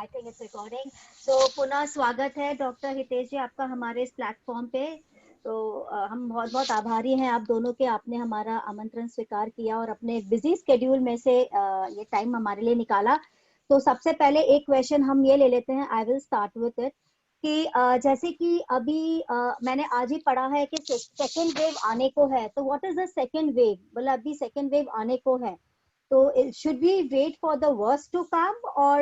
I think it's recording. So पुनः स्वागत है डॉक्टर हितेश जी आपका हमारे इस प्लेटफॉर्म पे। तो हम बहुत बहुत आभारी हैं आप दोनों के, आपने हमारा आमंत्रण स्वीकार किया और अपने बिजी स्केड्यूल में से ये टाइम हमारे लिए निकाला। तो सबसे पहले एक क्वेश्चन हम ये ले लेते हैं, I will start with it कि जैसे कि अभी मैंने आज ही पढ़ा है कि सेकेंड वेव आने को है, तो what is the second wave? मतलब अभी सेकेंड वेव आने को है, तो should we wait for the worst to come or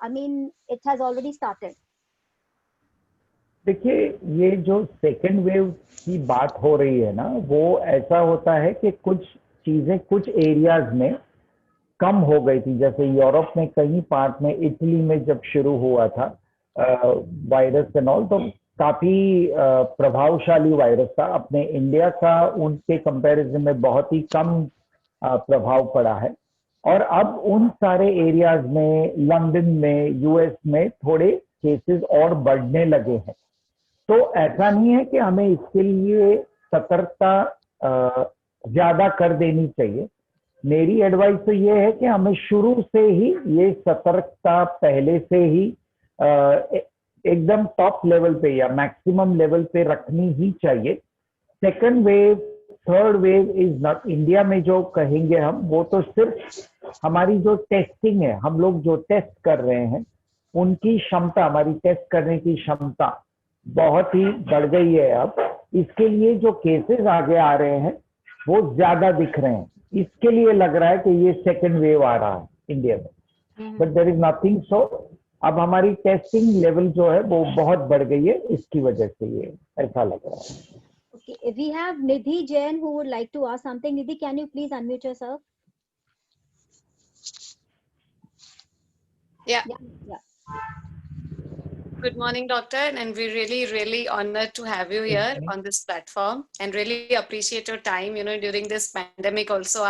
I mean it has already started? देखिए, ये जो सेकेंड वेव की बात हो रही है ना, वो ऐसा होता है कि कुछ चीजें कुछ एरियाज में कम हो गई थी। जैसे यूरोप में कई पार्ट में, इटली में जब शुरू हुआ था वायरस एंड ऑल, तो काफी प्रभावशाली वायरस था। अपने इंडिया का उनके कंपैरिजन में बहुत ही कम प्रभाव पड़ा है। और अब उन सारे एरियाज में, लंदन में, यूएस में थोड़े केसेस और बढ़ने लगे हैं। तो ऐसा नहीं है कि हमें इसके लिए सतर्कता ज्यादा कर देनी चाहिए। मेरी एडवाइस तो ये है कि हमें शुरू से ही ये सतर्कता पहले से ही एकदम टॉप लेवल पे या मैक्सिमम लेवल पे रखनी ही चाहिए। Second wave, third wave is not, India में जो कहेंगे हम, वो तो सिर्फ हमारी जो टेस्टिंग है, हम लोग जो टेस्ट कर रहे हैं उनकी क्षमता, हमारी टेस्ट करने की क्षमता बहुत ही बढ़ गई है। अब इसके लिए जो केसेस आगे आ रहे हैं वो ज्यादा दिख रहे हैं, इसके लिए लग रहा है कि ये सेकेंड वेव आ रहा है इंडिया में, but there is nothing so. अब हमारी टेस्टिंग लेवल जो है वो बहुत बढ़ गई है, इसकी वजह से ये ऐसा लग रहा है। Okay, we have Nidhi Jain who would like to ask something. Nidhi, can you please unmute yourself? Yeah. Yeah. Good morning, doctor, and we're really honored to have you here on this platform, and really appreciate your time. During this pandemic, also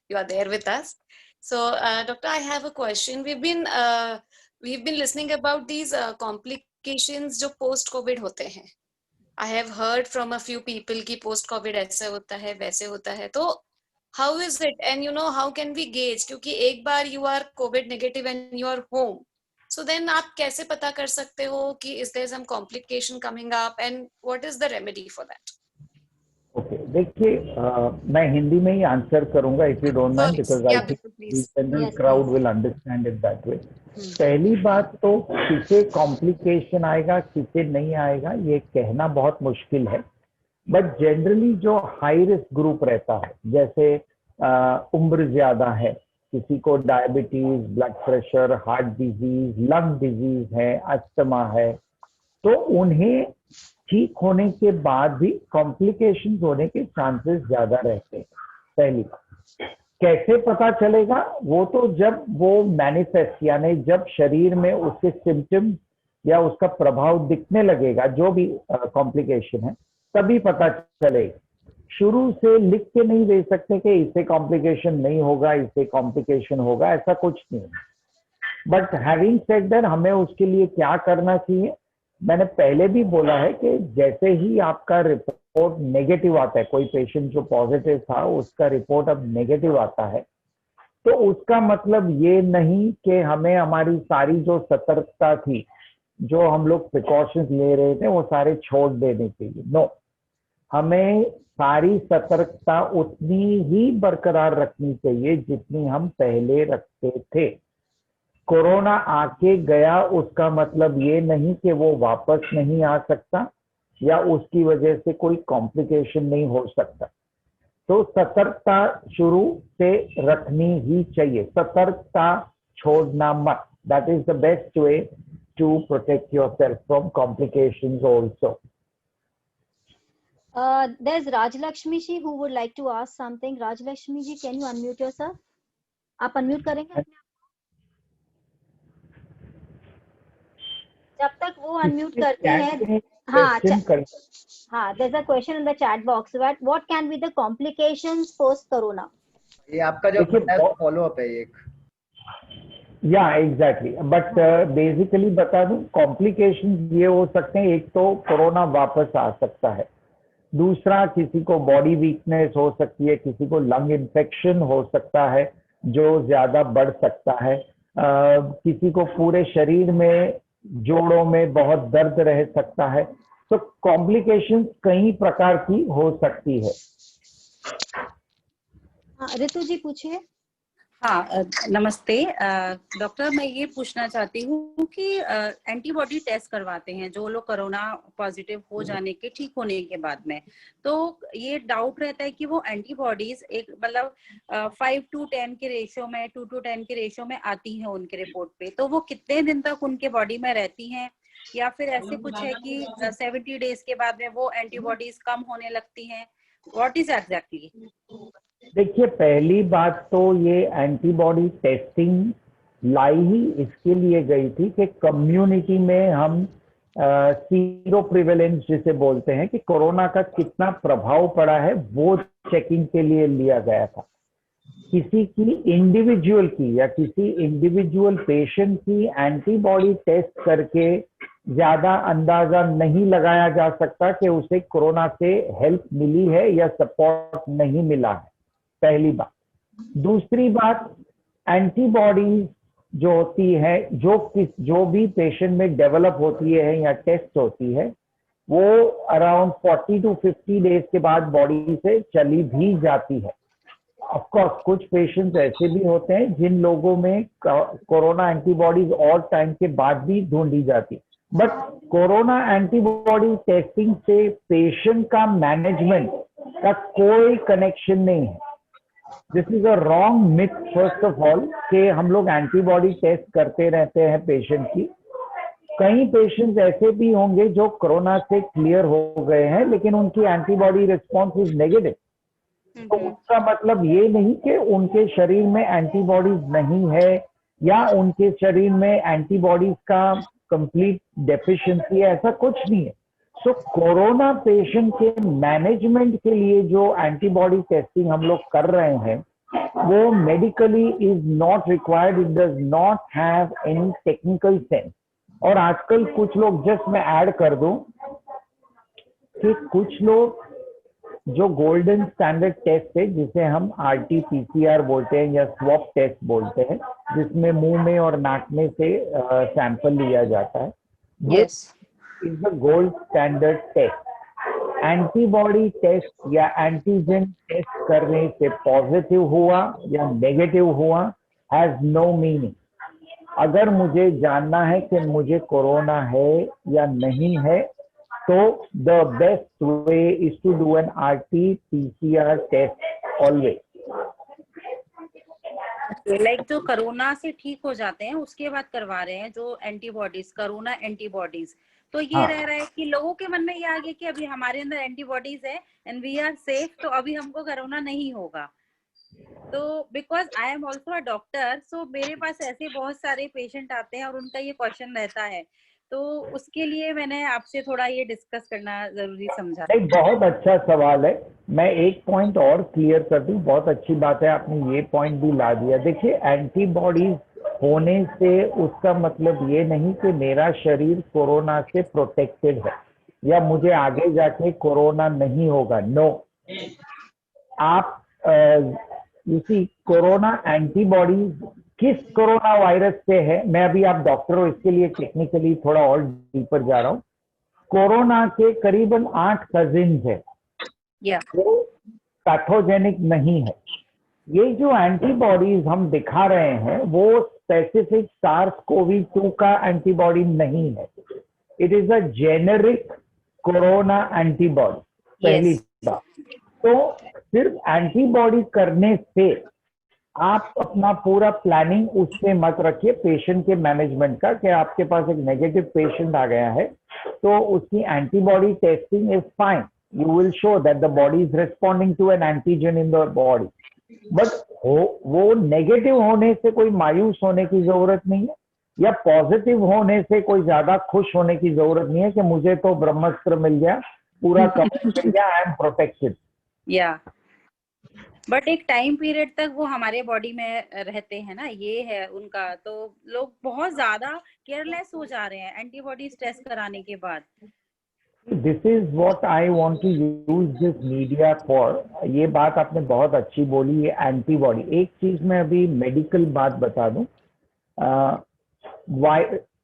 you are there with us. So, doctor, I have a question. We've been listening about these complications जो post COVID होते हैं. I have heard from a few people कि post COVID ऐसे होता है, वैसे होता है. तो how is it? And how can we gauge? क्योंकि एक बार you are COVID negative and you are home. So then आप कैसे पता कर सकते हो कि is there some complication coming up and what is the remedy for that? Okay, देखिए, मैं हिंदी में ही आंसर करूंगा if you don't mind, because I think the general crowd will understand it that way. पहली बात तो किसे कॉम्प्लिकेशन आएगा किसे नहीं आएगा ये कहना बहुत मुश्किल है, बट जनरली जो हाई रिस्क ग्रुप रहता है, जैसे उम्र ज्यादा है, किसी को diabetes, blood pressure, heart disease, lung disease है, अस्थमा है, तो उन्हें ठीक होने के बाद भी कॉम्प्लिकेशंस होने के चांसेस ज्यादा रहते हैं। पहली बात, कैसे पता चलेगा? वो तो जब वो मैनिफेस्ट, यानी जब शरीर में उसके सिम्टम्स या उसका प्रभाव दिखने लगेगा, जो भी कॉम्प्लिकेशन है, तभी पता चलेगा। शुरू से लिख के नहीं दे सकते कि इससे कॉम्प्लिकेशन नहीं होगा, इससे कॉम्प्लिकेशन होगा, ऐसा कुछ नहीं है। बट हैविंग सेड दैट, हमें उसके लिए क्या करना चाहिए, मैंने पहले भी बोला है कि जैसे ही आपका रिपोर्ट नेगेटिव आता है, कोई पेशेंट जो पॉजिटिव था उसका रिपोर्ट अब नेगेटिव आता है, तो उसका मतलब ये नहीं कि हमें हमारी सारी जो सतर्कता थी, जो हम लोग प्रिकॉशंस ले रहे थे, वो सारे छोड़ देने चाहिए। नो, हमें सारी सतर्कता उतनी ही बरकरार रखनी चाहिए जितनी हम पहले रखते थे। कोरोना आके गया, उसका मतलब ये नहीं कि वो वापस नहीं आ सकता या उसकी वजह से कोई कॉम्प्लिकेशन नहीं हो सकता। तो सतर्कता शुरू से रखनी ही चाहिए, सतर्कता छोड़ना मत। That is the best way to protect yourself from complications also. There's Rajlakshmi ji who would like to ask something. Rajlakshmi ji, can you unmute yourself? आप unmute करेंगे अपने आप? जब तक वो unmute करते हैं, हाँ, there's a question in the chat box. What can be the complications post corona? ये आपका जो फॉलो अप है एक। या एग्जैक्टली, बट बेसिकली बता दूं, कॉम्प्लिकेशंस ये हो सकते हैं, एक तो कोरोना वापस आ सकता है, दूसरा किसी को बॉडी वीकनेस हो सकती है, किसी को लंग इन्फेक्शन हो सकता है जो ज्यादा बढ़ सकता है, किसी को पूरे शरीर में, जोड़ों में बहुत दर्द रह सकता है। तो कॉम्प्लिकेशंस कई प्रकार की हो सकती है। ऋतु जी पूछिए। हाँ, नमस्ते डॉक्टर, मैं ये पूछना चाहती हूँ कि एंटीबॉडी टेस्ट करवाते हैं जो लोग कोरोना पॉजिटिव हो जाने के, ठीक होने के बाद में, तो ये डाउट रहता है कि वो एंटीबॉडीज एक मतलब 5:10 के रेशियो में, 2:10 के रेशियो में आती हैं उनके रिपोर्ट पे, तो वो कितने दिन तक उनके बॉडी में रहती हैं, या फिर ऐसे कुछ है कि 70 डेज के बाद में वो एंटीबॉडीज कम होने लगती हैं? What is exactly? देखिए, पहली बात तो ये एंटीबॉडी टेस्टिंग लाई ही इसके लिए गई थी कि कम्युनिटी में हम सीरो प्रिवेलेंस जिसे बोलते हैं कि कोरोना का कितना प्रभाव पड़ा है, वो चेकिंग के लिए लिया गया था। किसी की इंडिविजुअल की या किसी इंडिविजुअल पेशेंट की एंटीबॉडी टेस्ट करके ज्यादा अंदाजा नहीं लगाया जा सकता कि उसे कोरोना से हेल्प मिली है या सपोर्ट नहीं मिला है, पहली बात। दूसरी बात, एंटीबॉडीज जो होती है, जो भी पेशेंट में डेवलप होती है या टेस्ट होती है, वो अराउंड 40 to 50 डेज के बाद बॉडी से चली भी जाती है। ऑफ कोर्स कुछ पेशेंट्स ऐसे भी होते हैं जिन लोगों में कोरोना एंटीबॉडीज और टाइम के बाद भी ढूंढी जाती, बट कोरोना एंटीबॉडी टेस्टिंग से पेशेंट का मैनेजमेंट का कोई कनेक्शन नहीं है। This is a wrong myth first of all कि हम लोग एंटीबॉडी टेस्ट करते रहते हैं पेशेंट की। कई पेशेंट्स ऐसे भी होंगे जो कोरोना से क्लियर हो गए हैं लेकिन उनकी एंटीबॉडी रिस्पॉन्स इज नेगेटिव। तो उसका मतलब ये नहीं कि उनके शरीर में एंटीबॉडीज नहीं है या उनके शरीर में एंटीबॉडीज का कंप्लीट डेफिशिएंसी है, ऐसा कुछ नहीं है। सो कोरोना पेशेंट के मैनेजमेंट के लिए जो एंटीबॉडी टेस्टिंग हम लोग कर रहे हैं वो medically is not required, it does not have any technical sense. और आजकल कुछ लोग, जस्ट मैं ऐड कर दूं कि कुछ लोग जो गोल्डन स्टैंडर्ड टेस्ट है जिसे हम RT-PCR बोलते हैं या स्वॉब टेस्ट बोलते हैं, जिसमें मुंह में और नाक में से सैंपल लिया जाता है, yes. Is the gold standard test. Antibody test या एंटीजन टेस्ट करने से पॉजिटिव हुआ या नेगेटिव हुआ हैज नो मीनिंग। अगर मुझे जानना है कि मुझे कोरोना है या नहीं है, तो the best way is to do an RT-PCR test always. Like जो कोरोना से ठीक हो जाते हैं उसके बाद करवा रहे हैं जो एंटीबॉडीज, कोरोना एंटीबॉडीज, तो ये रह रहा है कि लोगों के मन में ये आ गया कि अभी हमारे अंदर एंटीबॉडीज है एंड वी आर सेफ, तो अभी हमको कोरोना नहीं होगा। तो because I am also a doctor, so मेरे पास ऐसे बहुत सारे पेशेंट आते हैं और उनका ये क्वेश्चन रहता है, तो उसके लिए मैंने आपसे थोड़ा ये डिस्कस करना जरूरी समझा। एक बहुत अच्छा सवाल है। मैं एक पॉइंट और क्लियर कर दूं, बहुत अच्छी बात है आपने ये पॉइंट भी ला दिया। देखिए, एंटीबॉडीज होने से उसका मतलब ये नहीं कि मेरा शरीर कोरोना से प्रोटेक्टेड है या मुझे आगे जाके कोरोना नहीं होगा। नो, आप इसी कोरोना एंटीबॉडीज किस कोरोना वायरस से है, मैं अभी, आप डॉक्टर हो इसके लिए टेक्निकली थोड़ा और डीपर जा रहा हूँ। कोरोना के करीबन 8 कजिन्स है, वो पैथोजेनिक नहीं है। ये जो एंटीबॉडीज हम दिखा रहे हैं वो स्पेसिफिक SARS-CoV-2 का एंटीबॉडी नहीं है, it is a generic corona antibody, पहली बात। तो सिर्फ एंटीबॉडी करने से आप अपना पूरा प्लानिंग उससे मत रखिए पेशेंट के मैनेजमेंट का, कि आपके पास एक नेगेटिव पेशेंट आ गया है तो उसकी antibody testing is fine, you will show that the body is responding to an antigen in the body, but वो नेगेटिव होने से कोई मायूस होने की जरूरत नहीं है या पॉजिटिव होने से कोई ज्यादा खुश होने की जरूरत नहीं है कि मुझे तो ब्रह्मास्त्र मिल गया, पूरा कवर मिल गया, आई एम प्रोटेक्टेड। या बट एक टाइम पीरियड तक वो हमारे बॉडी में रहते हैं ना, ये है उनका। तो लोग बहुत ज्यादा केयरलेस हो जा रहे हैं एंटीबॉडीज टेस्ट कराने के बाद। This is what I want to use this media for. ये बात आपने बहुत अच्छी बोली, ये एंटीबॉडी। एक चीज मैं अभी मेडिकल बात बता दूं,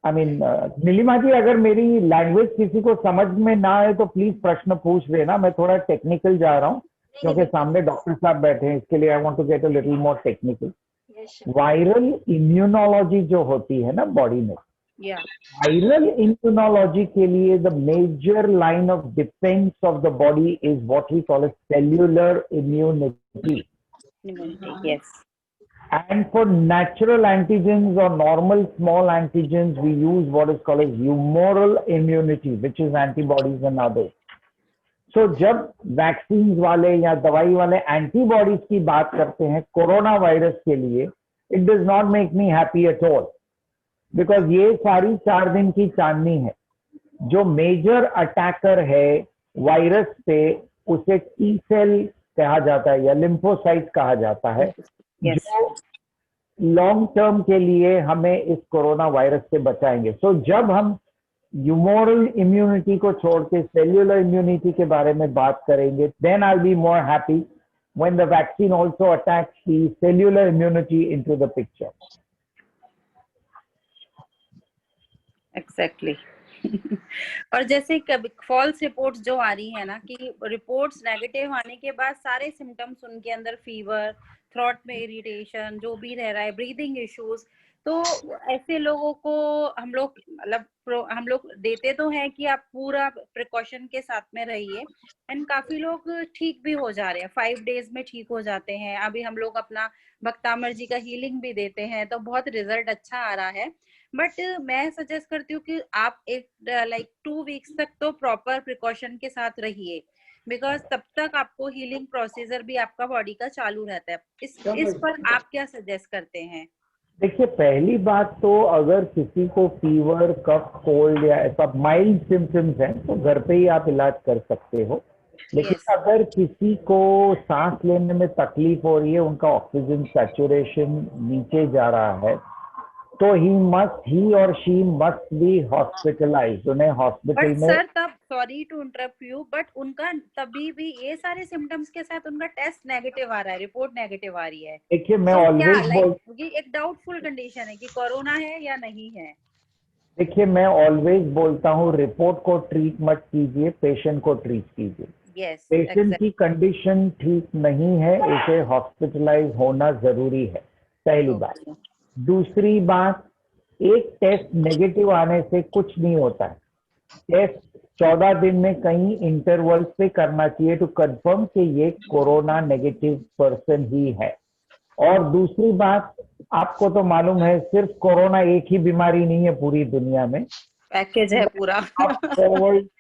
नीलिमा जी, अगर मेरी लैंग्वेज किसी को समझ में ना आए तो प्लीज प्रश्न पूछ देना, मैं थोड़ा टेक्निकल जा रहा हूँ क्योंकि सामने डॉक्टर साहब बैठे हैं, इसके लिए I want to get a little more technical. Viral immunology जो होती है ना बॉडी में, वायरल इम्यूनोलॉजी के लिए the major line of defence of the body is what we call cellular immunity. Yes. And for natural antigens or normal small antigens, we use what is called as humoral immunity, which is antibodies and others. So जब vaccine वाले या दवाई वाले antibodies की बात करते हैं corona virus के लिए, it does not make me happy at all, because ये सारी 4 दिन की चांदनी है। जो मेजर अटैकर है वायरस पे उसे टी सेल कहा जाता है या लिम्फोसाइट कहा जाता है, जो लॉन्ग टर्म के लिए हमें इस कोरोना वायरस से बचाएंगे। सो जब हम ह्यूमोरल इम्यूनिटी को छोड़ के सेल्यूलर इम्यूनिटी के बारे में बात करेंगे, then I will be more happy when the vaccine also attacks the cellular immunity into the picture. Exactly. और जैसे फॉल्स रिपोर्ट्स जो आ रही है ना, कि रिपोर्ट्स नेगेटिव आने के बाद सारे सिम्टम्स उनके अंदर, फीवर, थ्रोट में इरिटेशन जो भी रह रहा है, ब्रीदिंग इश्यूज, तो ऐसे लोगों को हम लोग देते तो हैं कि आप पूरा प्रिकॉशन के साथ में रहिए, एंड काफी लोग ठीक भी हो जा रहे हैं, 5 डेज में ठीक हो जाते हैं। अभी हम लोग अपना भक्तामर जी का हीलिंग भी देते हैं, तो बहुत रिजल्ट अच्छा आ रहा है। बट मैं सजेस्ट करती हूँ कि आप एक 2 वीक्स तक तो प्रॉपर प्रिकॉशन के साथ रहिए, बिकॉज तब तक आपको हीलिंग प्रोसीजर भी आपका बॉडी का चालू रहता है। इस पर आप क्या सजेस्ट करते हैं? देखिए, पहली बात तो अगर किसी को फीवर, कफ, कोल्ड या ऐसा माइल्ड सिम्टम्स हैं तो घर पे ही आप इलाज कर सकते हो। लेकिन अगर किसी को सांस लेने में तकलीफ हो रही है, उनका ऑक्सीजन सैचुरेशन नीचे जा रहा है, तो ही और शी मस्ट बी हॉस्पिटलाइज्ड। उन्हें हॉस्पिटल में, सर तब, sorry to interrupt you, but उनका तभी भी ये सारे सिम्टम्स के साथ उनका टेस्ट नेगेटिव आ रहा है, रिपोर्ट नेगेटिव आ रही है। देखिए मैं ऑलवेज एक डाउटफुल कंडीशन है कि कोरोना है या नहीं है। देखिए मैं ऑलवेज बोलता हूँ, रिपोर्ट को ट्रीट मत कीजिए, पेशेंट को ट्रीट कीजिए। पेशेंट की कंडीशन ठीक नहीं है, उसे हॉस्पिटलाइज होना जरूरी है, पहली बात। दूसरी बात, एक टेस्ट नेगेटिव आने से कुछ नहीं होता है। टेस्ट 14 दिन में कहीं इंटरवल पे करना चाहिए टू कंफर्म कि ये कोरोना नेगेटिव पर्सन ही है। और दूसरी बात, आपको तो मालूम है सिर्फ कोरोना एक ही बीमारी नहीं है पूरी दुनिया में, पैकेज है पूरा।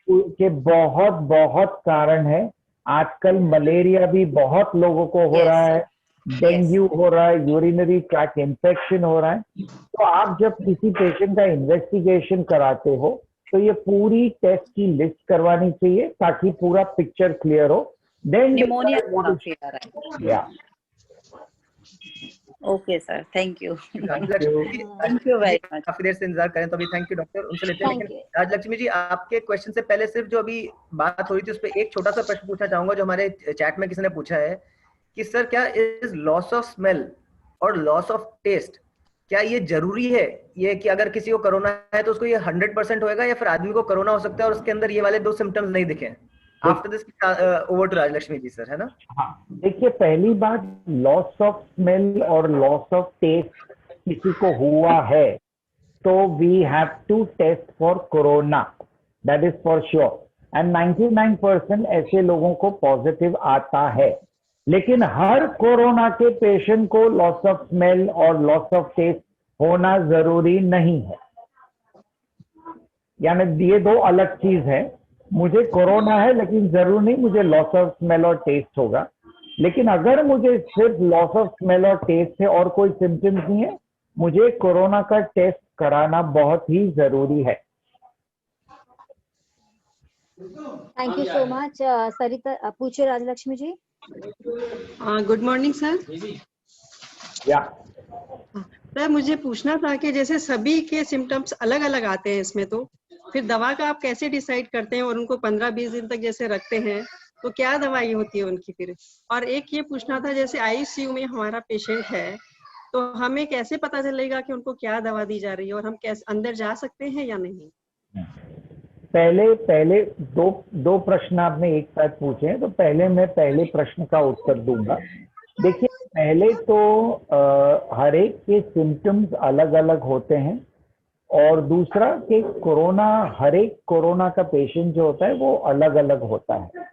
के बहुत बहुत कारण है। आजकल मलेरिया भी बहुत लोगों को हो रहा है, डेंगू हो रहा है, यूरिनरी ट्रैक्ट इन्फेक्शन हो रहा है। तो आप जब किसी पेशेंट का इन्वेस्टिगेशन कराते हो तो ये पूरी टेस्ट की लिस्ट करवानी चाहिए ताकि पूरा पिक्चर क्लियर हो। Then pneumonia. Okay sir, thank you. Thank you very much. काफी देर से इंतजार करें तो अभी थैंक यू डॉक्टर, उनसे लेते हैं। लेकिन राजलक्ष्मी जी, आपके क्वेश्चन से पहले सिर्फ जो अभी बात हो रही थी उस पर एक छोटा सा प्रश्न पूछना चाहूंगा जो हमारे चैट में किसी ने पूछा है कि सर क्या इज लॉस ऑफ स्मेल और लॉस ऑफ टेस्ट, क्या ये जरूरी है, ये कि अगर किसी को कोरोना है तो उसको ये 100% होएगा, या फिर आदमी को कोरोना हो सकता है और उसके अंदर ये वाले 2 सिम्टम्स नहीं दिखे? After this over to Rajlakshmi ji sir, है ना? हाँ, देखिए पहली बात, लॉस ऑफ स्मेल और लॉस ऑफ टेस्ट किसी को हुआ है तो we have to test for corona, that is for sure. And 99% ऐसे लोगों को पॉजिटिव आता है। लेकिन हर कोरोना के पेशेंट को लॉस ऑफ स्मेल और लॉस ऑफ टेस्ट होना जरूरी नहीं है, यानी ये 2 अलग चीज है। मुझे कोरोना है लेकिन जरूर नहीं मुझे लॉस ऑफ स्मेल और टेस्ट होगा। लेकिन अगर मुझे सिर्फ लॉस ऑफ स्मेल और टेस्ट है और कोई सिम्टम्स नहीं है, मुझे कोरोना का टेस्ट कराना बहुत ही जरूरी है। Thank you so much. Sarita पूछे Rajalakshmi ji. Good morning sir. Yeah sir, मुझे पूछना था कि जैसे सभी के सिम्टम्स अलग अलग आते हैं इसमें, तो फिर दवा का आप कैसे डिसाइड करते हैं और उनको 15-20 दिन तक जैसे रखते हैं तो क्या दवाई होती है उनकी फिर? और एक ये पूछना था, जैसे आईसीयू में हमारा पेशेंट है तो हमें कैसे पता चलेगा कि उनको क्या दवा दी जा रही है और हम कैसे अंदर जा सकते हैं या नहीं? पहले दो प्रश्न आपने एक साथ पूछे हैं, तो पहले मैं पहले प्रश्न का उत्तर दूंगा। देखिए, पहले तो हर एक के सिम्टम्स अलग अलग होते हैं, और दूसरा कि हर एक कोरोना का पेशेंट जो होता है वो अलग अलग होता है।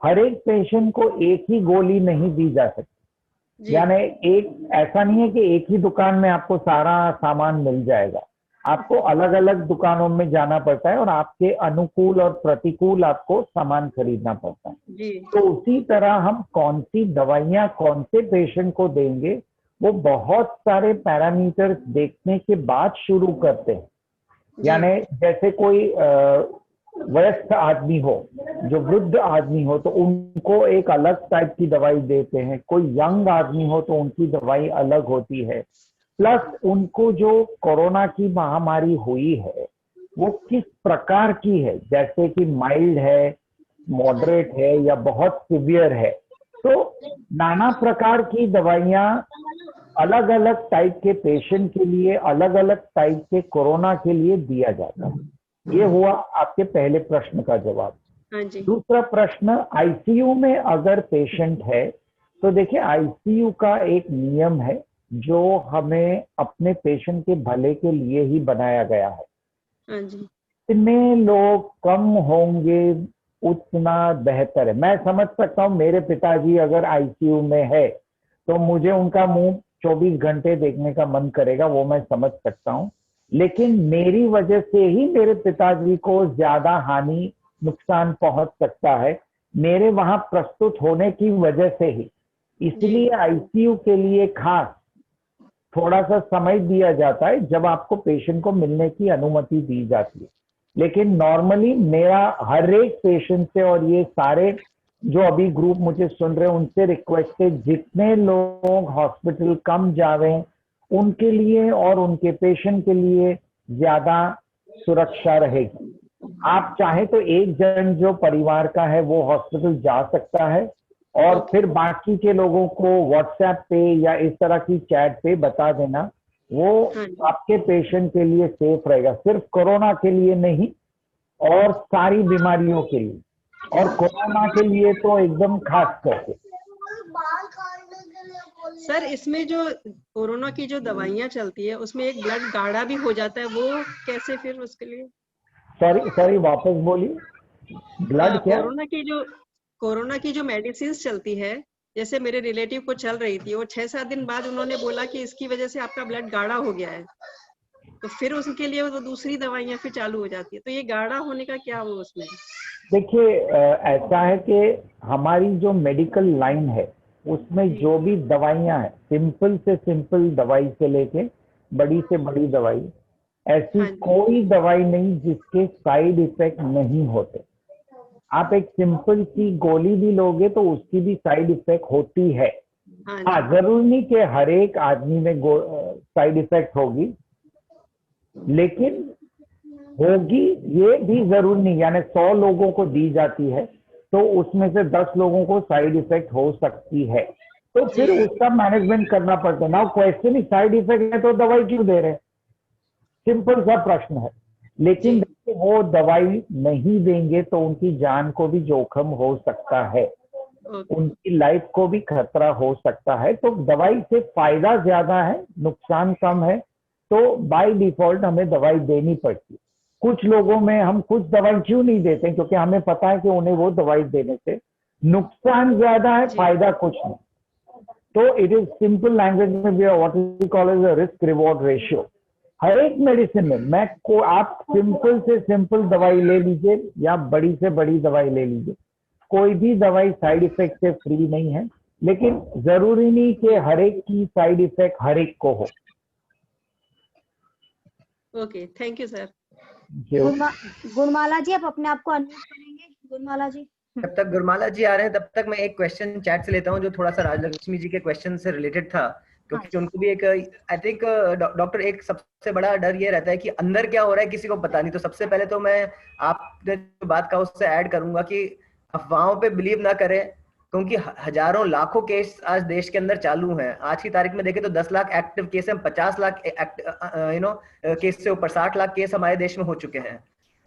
हर एक पेशेंट को एक ही गोली नहीं दी जा सकती, यानी एक ऐसा नहीं है कि एक ही दुकान में आपको सारा सामान मिल जाएगा। आपको अलग अलग दुकानों में जाना पड़ता है और आपके अनुकूल और प्रतिकूल आपको सामान खरीदना पड़ता है। तो उसी तरह हम कौन सी दवाइयां कौन से पेशेंट को देंगे वो बहुत सारे पैरामीटर्स देखने के बाद शुरू करते हैं। यानी जैसे कोई वयस्क आदमी हो, जो वृद्ध आदमी हो, तो उनको एक अलग टाइप की दवाई देते हैं। कोई यंग आदमी हो तो उनकी दवाई अलग होती है। प्लस उनको जो कोरोना की महामारी हुई है वो किस प्रकार की है, जैसे कि माइल्ड है, मॉडरेट है या बहुत सिवियर है। तो नाना प्रकार की दवाइयां अलग अलग टाइप के पेशेंट के लिए, अलग अलग टाइप के कोरोना के लिए दिया जाता है। ये हुआ आपके पहले प्रश्न का जवाब। दूसरा प्रश्न, आईसीयू में अगर पेशेंट है तो देखिए, आईसीयू का एक नियम है जो हमें अपने पेशेंट के भले के लिए ही बनाया गया है। जितने लोग कम होंगे उतना बेहतर है। मैं समझ सकता हूँ, मेरे पिताजी अगर आईसीयू में है तो मुझे उनका मुंह 24 घंटे देखने का मन करेगा, वो मैं समझ सकता हूँ। लेकिन मेरी वजह से ही मेरे पिताजी को ज्यादा हानि, नुकसान पहुंच सकता है, मेरे वहां प्रस्तुत होने की वजह से ही। इसलिए आईसीयू के लिए खास थोड़ा सा समय दिया जाता है जब आपको पेशेंट को मिलने की अनुमति दी जाती है। लेकिन नॉर्मली मेरा हर एक पेशेंट से, और ये सारे जो अभी ग्रुप मुझे सुन रहे हैं उनसे रिक्वेस्ट है, जितने लोग हॉस्पिटल कम जावे उनके लिए और उनके पेशेंट के लिए ज्यादा सुरक्षा रहेगी। आप चाहे तो एक जन जो परिवार का है वो हॉस्पिटल जा सकता है, और फिर बाकी के लोगों को व्हाट्सएप पे या इस तरह की चैट पे बता देना, वो आपके पेशेंट के लिए सेफ रहेगा। सिर्फ कोरोना के लिए नहीं, और सारी बीमारियों के लिए, और कोरोना के लिए तो एकदम खास करके। सर, इसमें जो कोरोना की जो दवाइयां चलती है उसमें एक ब्लड गाढ़ा भी हो जाता है, वो कैसे फिर उसके लिए? सॉरी वापस बोलिए। ब्लड क्या? कोरोना की जो मेडिसिन चलती है, जैसे मेरे रिलेटिव को चल रही थी, वो 6-7 दिन बाद उन्होंने बोला कि इसकी वजह से आपका ब्लड गाढ़ा हो गया है, तो फिर उसके लिए वो दूसरी दवाइयां फिर चालू हो जाती है। तो ये गाढ़ा होने का क्या हुआ उसमें? देखिए, ऐसा है कि हमारी जो मेडिकल लाइन है उसमें जो भी दवाइयां हैं, सिंपल से सिंपल दवाई से लेके बड़ी से बड़ी दवाई, ऐसी कोई दवाई नहीं जिसके साइड इफेक्ट नहीं होते। आप एक सिंपल सी गोली भी लोगे तो उसकी भी साइड इफेक्ट होती है। हाँ, जरूरी नहीं कि हर एक आदमी में साइड इफेक्ट होगी, लेकिन होगी ये भी जरूरी नहीं। यानी 100 लोगों को दी जाती है तो उसमें से 10 लोगों को साइड इफेक्ट हो सकती है, तो फिर उसका मैनेजमेंट करना पड़ता है ना। क्वेश्चन ही साइड इफेक्ट है तो दवाई क्यों दे रहे हैं, सिंपल सा प्रश्न है। लेकिन वो दवाई नहीं देंगे तो उनकी जान को भी जोखिम हो सकता है, उनकी लाइफ को भी खतरा हो सकता है। तो दवाई से फायदा ज्यादा है, नुकसान कम है, तो बाय डिफॉल्ट हमें दवाई देनी पड़ती है। कुछ लोगों में हम कुछ दवाई क्यों नहीं देते, क्योंकि हमें पता है कि उन्हें वो दवाई देने से नुकसान ज्यादा है, फायदा कुछ नहीं। तो इट इज सिंपल लैंग्वेज में what we call as a risk reward ratio. हर एक मेडिसिन में आप सिंपल से सिंपल दवाई ले लीजिए या बड़ी से बड़ी दवाई ले लीजिए, कोई भी दवाई साइड इफेक्ट से फ्री नहीं है। लेकिन जरूरी नहीं कि हर एक की साइड इफेक्ट हर एक को हो। Okay, thank you sir. Gunmala ji, आप अपने आप को अनम्यूट करेंगे? गुणमाला जी, जब तक गुरमाला जी आ रहे हैं तब तक मैं एक क्वेश्चन चैट से लेता हूं जो थोड़ा सा राजलक्ष्मी जी के क्वेश्चन से रिलेटेड था, क्योंकि उनको भी एक, आई थिंक डॉक्टर, एक सबसे बड़ा डर ये रहता है कि अंदर क्या हो रहा है किसी को पता नहीं। तो सबसे पहले तो मैं आपने जो बात कहा उससे ऐड करूंगा कि अफवाहों पे बिलीव ना करें, क्योंकि हजारों लाखों केस आज देश के अंदर चालू हैं। आज की तारीख में देखें तो 10 लाख एक्टिव केस हैं, 50 लाख केस से ऊपर 60 लाख केस हमारे देश में हो चुके हैं।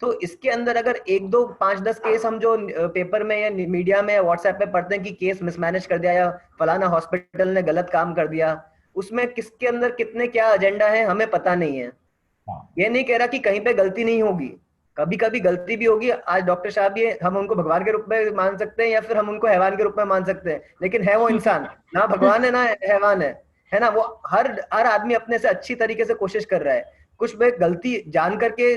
तो इसके अंदर अगर 1, 2, 5, 10 केस हम जो पेपर में या मीडिया में या व्हाट्सएप पे पढ़ते हैं कि केस मिसमैनेज कर दिया या फलाना हॉस्पिटल ने गलत काम कर दिया, उसमें किसके अंदर कितने क्या एजेंडा है हमें पता नहीं है। ये नहीं कह रहा कि कहीं पे गलती नहीं होगी, कभी कभी गलती भी होगी। आज डॉक्टर साहब ये हम उनको भगवान के रूप में मान सकते हैं या फिर हम उनको हैवान के रूप में मान सकते हैं, लेकिन है वो इंसान, ना भगवान है ना हैवान है ना। वो हर आदमी अपने से अच्छी तरीके से कोशिश कर रहा है। कुछ में गलती जान करके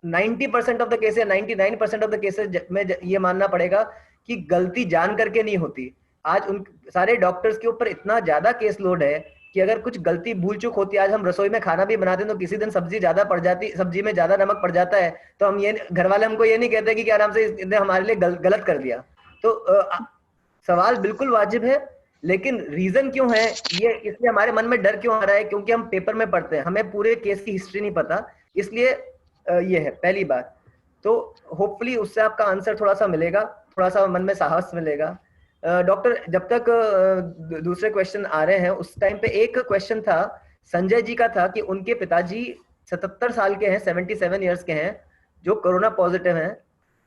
90% of the cases, 99% of the cases में ये मानना पड़ेगा कि गलती जान करके नहीं होती। आज उन सारे डॉक्टर्स के ऊपर इतना ज्यादा केस लोड है कि अगर कुछ गलती भूल चूक होती है, आज हम रसोई में खाना भी बनाते हैं तो किसी दिन सब्जी ज्यादा पड़ जाती, सब्जी में ज्यादा नमक पड़ जाता है, तो हम ये घर वाले हमको ये नहीं कहते कि आराम से इसने हमारे लिए गलत कर दिया। तो सवाल बिल्कुल वाजिब है, लेकिन रीजन क्यों है ये, इसलिए हमारे मन में डर क्यों आ रहा है, क्योंकि हम पेपर में पढ़ते हैं, हमें पूरे केस की हिस्ट्री नहीं पता। इसलिए ये है पहली बात। तो होपफुली उससे आपका आंसर थोड़ा सा मिलेगा, थोड़ा सा मन में साहस मिलेगा। डॉक्टर, जब तक दूसरे क्वेश्चन आ रहे हैं, उस टाइम पे एक क्वेश्चन था संजय जी का, था कि उनके पिताजी 77 साल के हैं, 77 ईयर्स के हैं, जो कोरोना पॉजिटिव हैं,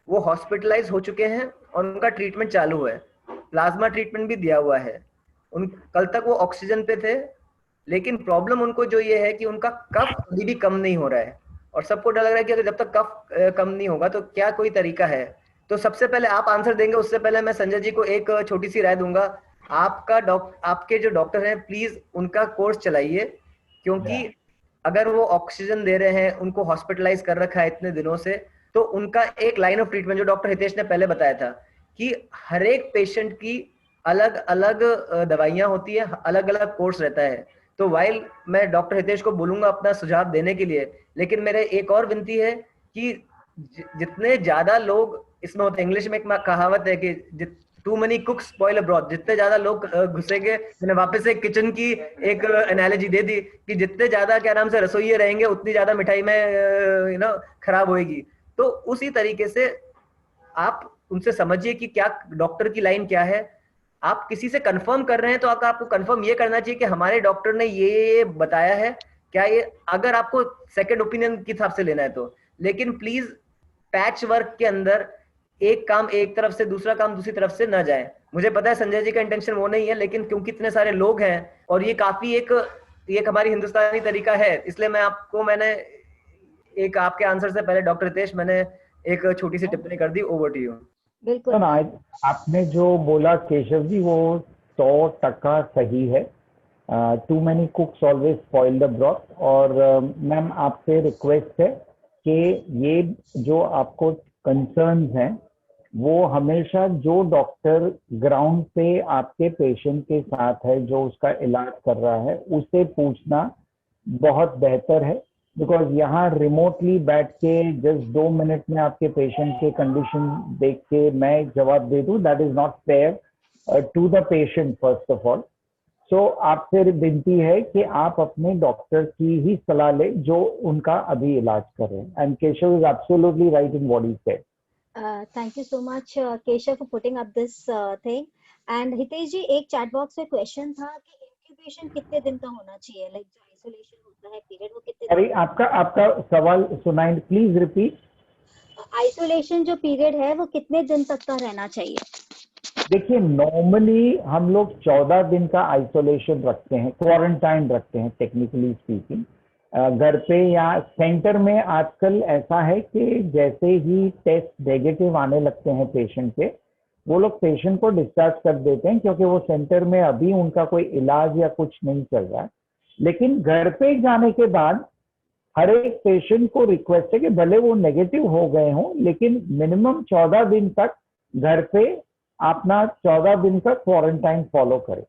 वो हॉस्पिटलाइज हो चुके हैं और उनका ट्रीटमेंट चालू है, प्लाज्मा ट्रीटमेंट भी दिया हुआ है। कल तक वो ऑक्सीजन पे थे, लेकिन प्रॉब्लम उनको जो ये है कि उनका कफ अभी भी कम नहीं हो रहा है, और सबको डर लग रहा है कि अगर जब तक कफ कम नहीं होगा तो क्या कोई तरीका है। तो सबसे पहले आप आंसर देंगे, उससे पहले मैं संजय जी को एक छोटी सी राय दूंगा। आपके जो डॉक्टर हैं, प्लीज उनका कोर्स चलाइए, क्योंकि अगर वो ऑक्सीजन दे रहे हैं, उनको हॉस्पिटलाइज कर रखा है इतने दिनों से, तो उनका एक लाइन ऑफ ट्रीटमेंट जो डॉक्टर हितेश ने पहले बताया था कि हर एक पेशेंट की अलग अलग दवाइयां होती है, अलग अलग कोर्स रहता है। तो वाइल मैं डॉक्टर हितेश को बोलूंगा अपना सुझाव देने के लिए, लेकिन मेरे एक और विनती है कि जितने ज्यादा लोग इसमें होते हैं, इंग्लिश में एक कहावत है कि too many cooks spoil a broth, जितने ज्यादा लोग घुसेंगे, मैंने वापस एक किचन की एक एनालॉजी दे दी कि जितने ज्यादा क्या नाम से रसोइये रहेंगे उतनी ज्यादा मिठाई में खराब होएगी। तो उसी तरीके से आप उनसे समझिए कि क्या डॉक्टर की लाइन क्या है। आप किसी से कंफर्म कर रहे हैं तो आपको कंफर्म ये करना चाहिए कि हमारे डॉक्टर ने ये बताया है, क्या ये, अगर आपको सेकंड ओपिनियन के हिसाब से लेना है तो। लेकिन प्लीज पैच वर्क के अंदर एक काम एक तरफ से, दूसरा काम दूसरी तरफ से ना जाए। मुझे पता है संजय जी का इंटेंशन वो नहीं है, लेकिन क्योंकि इतने सारे लोग हैं और ये काफी एक हमारी हिंदुस्तानी तरीका है, इसलिए मैंने एक आपके आंसर से पहले डॉक्टर हितेश, मैंने एक छोटी सी टिप्पणी कर दी। Over to you. बिल्कुल, आपने जो बोला केशव जी वो 100% सही है। Too many cooks always spoil the broth. और मैम आपसे रिक्वेस्ट है कि ये जो आपको कंसर्न्स हैं वो हमेशा जो डॉक्टर ग्राउंड पे आपके पेशेंट के साथ है, जो उसका इलाज कर रहा है, उससे पूछना बहुत बेहतर है। बिकॉज यहाँ रिमोटली बैठ के जस्ट 2 मिनट में आपके पेशेंट के कंडीशन देख के मैं जवाब दे दूं, that is not fair to the patient first of all. So आपसे विनती है कि आप अपने डॉक्टर की ही सलाह ले जो उनका अभी इलाज कर रहे हैं। And Keshav is absolutely right in what he said. Thank you so much Keshav for putting up this thing. And Hitesh ji, एक चैट बॉक्स में क्वेश्चन था कि इंक्यूबेशन कितने दिन का होना चाहिए, लाइक जो आइसोलेशन होता है पीरियड, वो कितने? अरे आपका सवाल सुनाई, प्लीज रिपीट। आइसोलेशन जो पीरियड है वो कितने दिन तक का रहना चाहिए? देखिए, नॉर्मली हम लोग 14 दिन का आइसोलेशन रखते हैं, क्वारंटाइन रखते हैं टेक्निकली स्पीकिंग। घर पे या सेंटर में आजकल ऐसा है कि जैसे ही टेस्ट नेगेटिव आने लगते हैं पेशेंट के, वो लोग पेशेंट को डिस्चार्ज कर देते हैं, क्योंकि वो सेंटर में अभी उनका कोई इलाज या कुछ नहीं चल रहा है। लेकिन घर पे जाने के बाद हर एक पेशेंट को रिक्वेस्ट है कि भले वो नेगेटिव हो गए हों, लेकिन मिनिमम 14 दिन तक घर पे अपना 14 दिन का क्वारंटाइन फॉलो करें।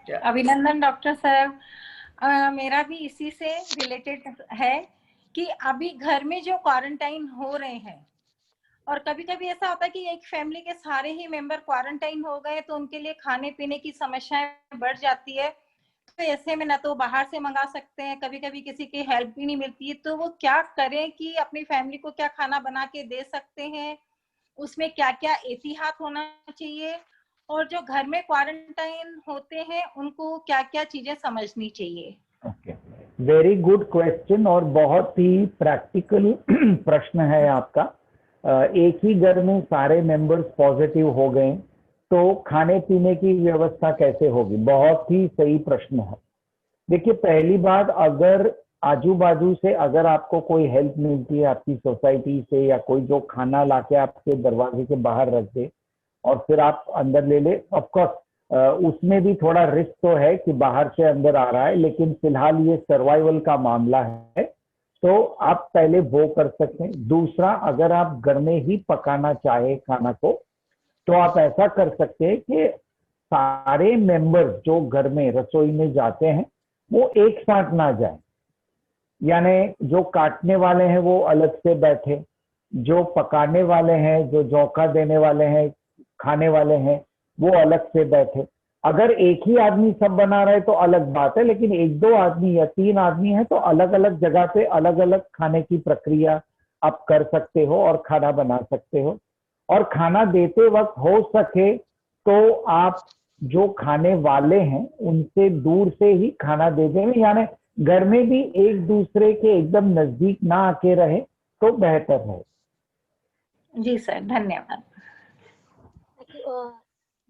अभिनंदन डॉक्टर साहब। मेरा भी इसी से रिलेटेड है कि अभी घर में जो क्वारंटाइन हो रहे हैं, और कभी कभी ऐसा होता है कि एक फैमिली के सारे ही मेंबर क्वारंटाइन हो गए तो उनके लिए खाने पीने की समस्याएं बढ़ जाती है। तो ऐसे में ना तो बाहर से मंगा सकते हैं, कभी कभी किसी की हेल्प भी नहीं मिलती है, तो वो क्या करें कि अपनी फैमिली को क्या खाना बना के दे सकते हैं, उसमें क्या क्या एहतियात होना चाहिए, और जो घर में क्वारंटाइन होते हैं उनको क्या क्या चीजें समझनी चाहिए? ओके, वेरी गुड क्वेश्चन और बहुत ही प्रैक्टिकल प्रश्न है आपका। एक ही घर में सारे मेंबर्स पॉजिटिव हो गए तो खाने पीने की व्यवस्था कैसे होगी? बहुत ही सही प्रश्न है। देखिए, पहली बात, अगर आजू बाजू से अगर आपको कोई हेल्प मिलती है आपकी सोसाइटी से, या कोई जो खाना लाके आपके दरवाजे के बाहर रख दे और फिर आप अंदर ले ले, ऑफ कोर्स उसमें भी थोड़ा रिस्क तो है कि बाहर से अंदर आ रहा है, लेकिन फिलहाल ये सर्वाइवल का मामला है, तो आप पहले वो कर सकते हैं। दूसरा, अगर आप घर में ही पकाना चाहे खाना को, तो आप ऐसा कर सकते हैं कि सारे मेंबर्स जो घर में रसोई में जाते हैं वो एक साथ ना जाएं, यानी जो काटने वाले हैं वो अलग से बैठे, जो पकाने वाले हैं, जो झोंका देने वाले हैं, खाने वाले हैं, वो अलग से बैठे। अगर एक ही आदमी सब बना रहे तो अलग बात है, लेकिन एक दो आदमी या तीन आदमी है तो अलग अलग जगह पे अलग अलग खाने की प्रक्रिया आप कर सकते हो और खाना बना सकते हो। और खाना देते वक्त हो सके तो आप जो खाने वाले हैं उनसे दूर से ही खाना दे दें, यानी घर में भी एक दूसरे के एकदम नजदीक ना आके रहे तो बेहतर है। जी सर, धन्यवाद।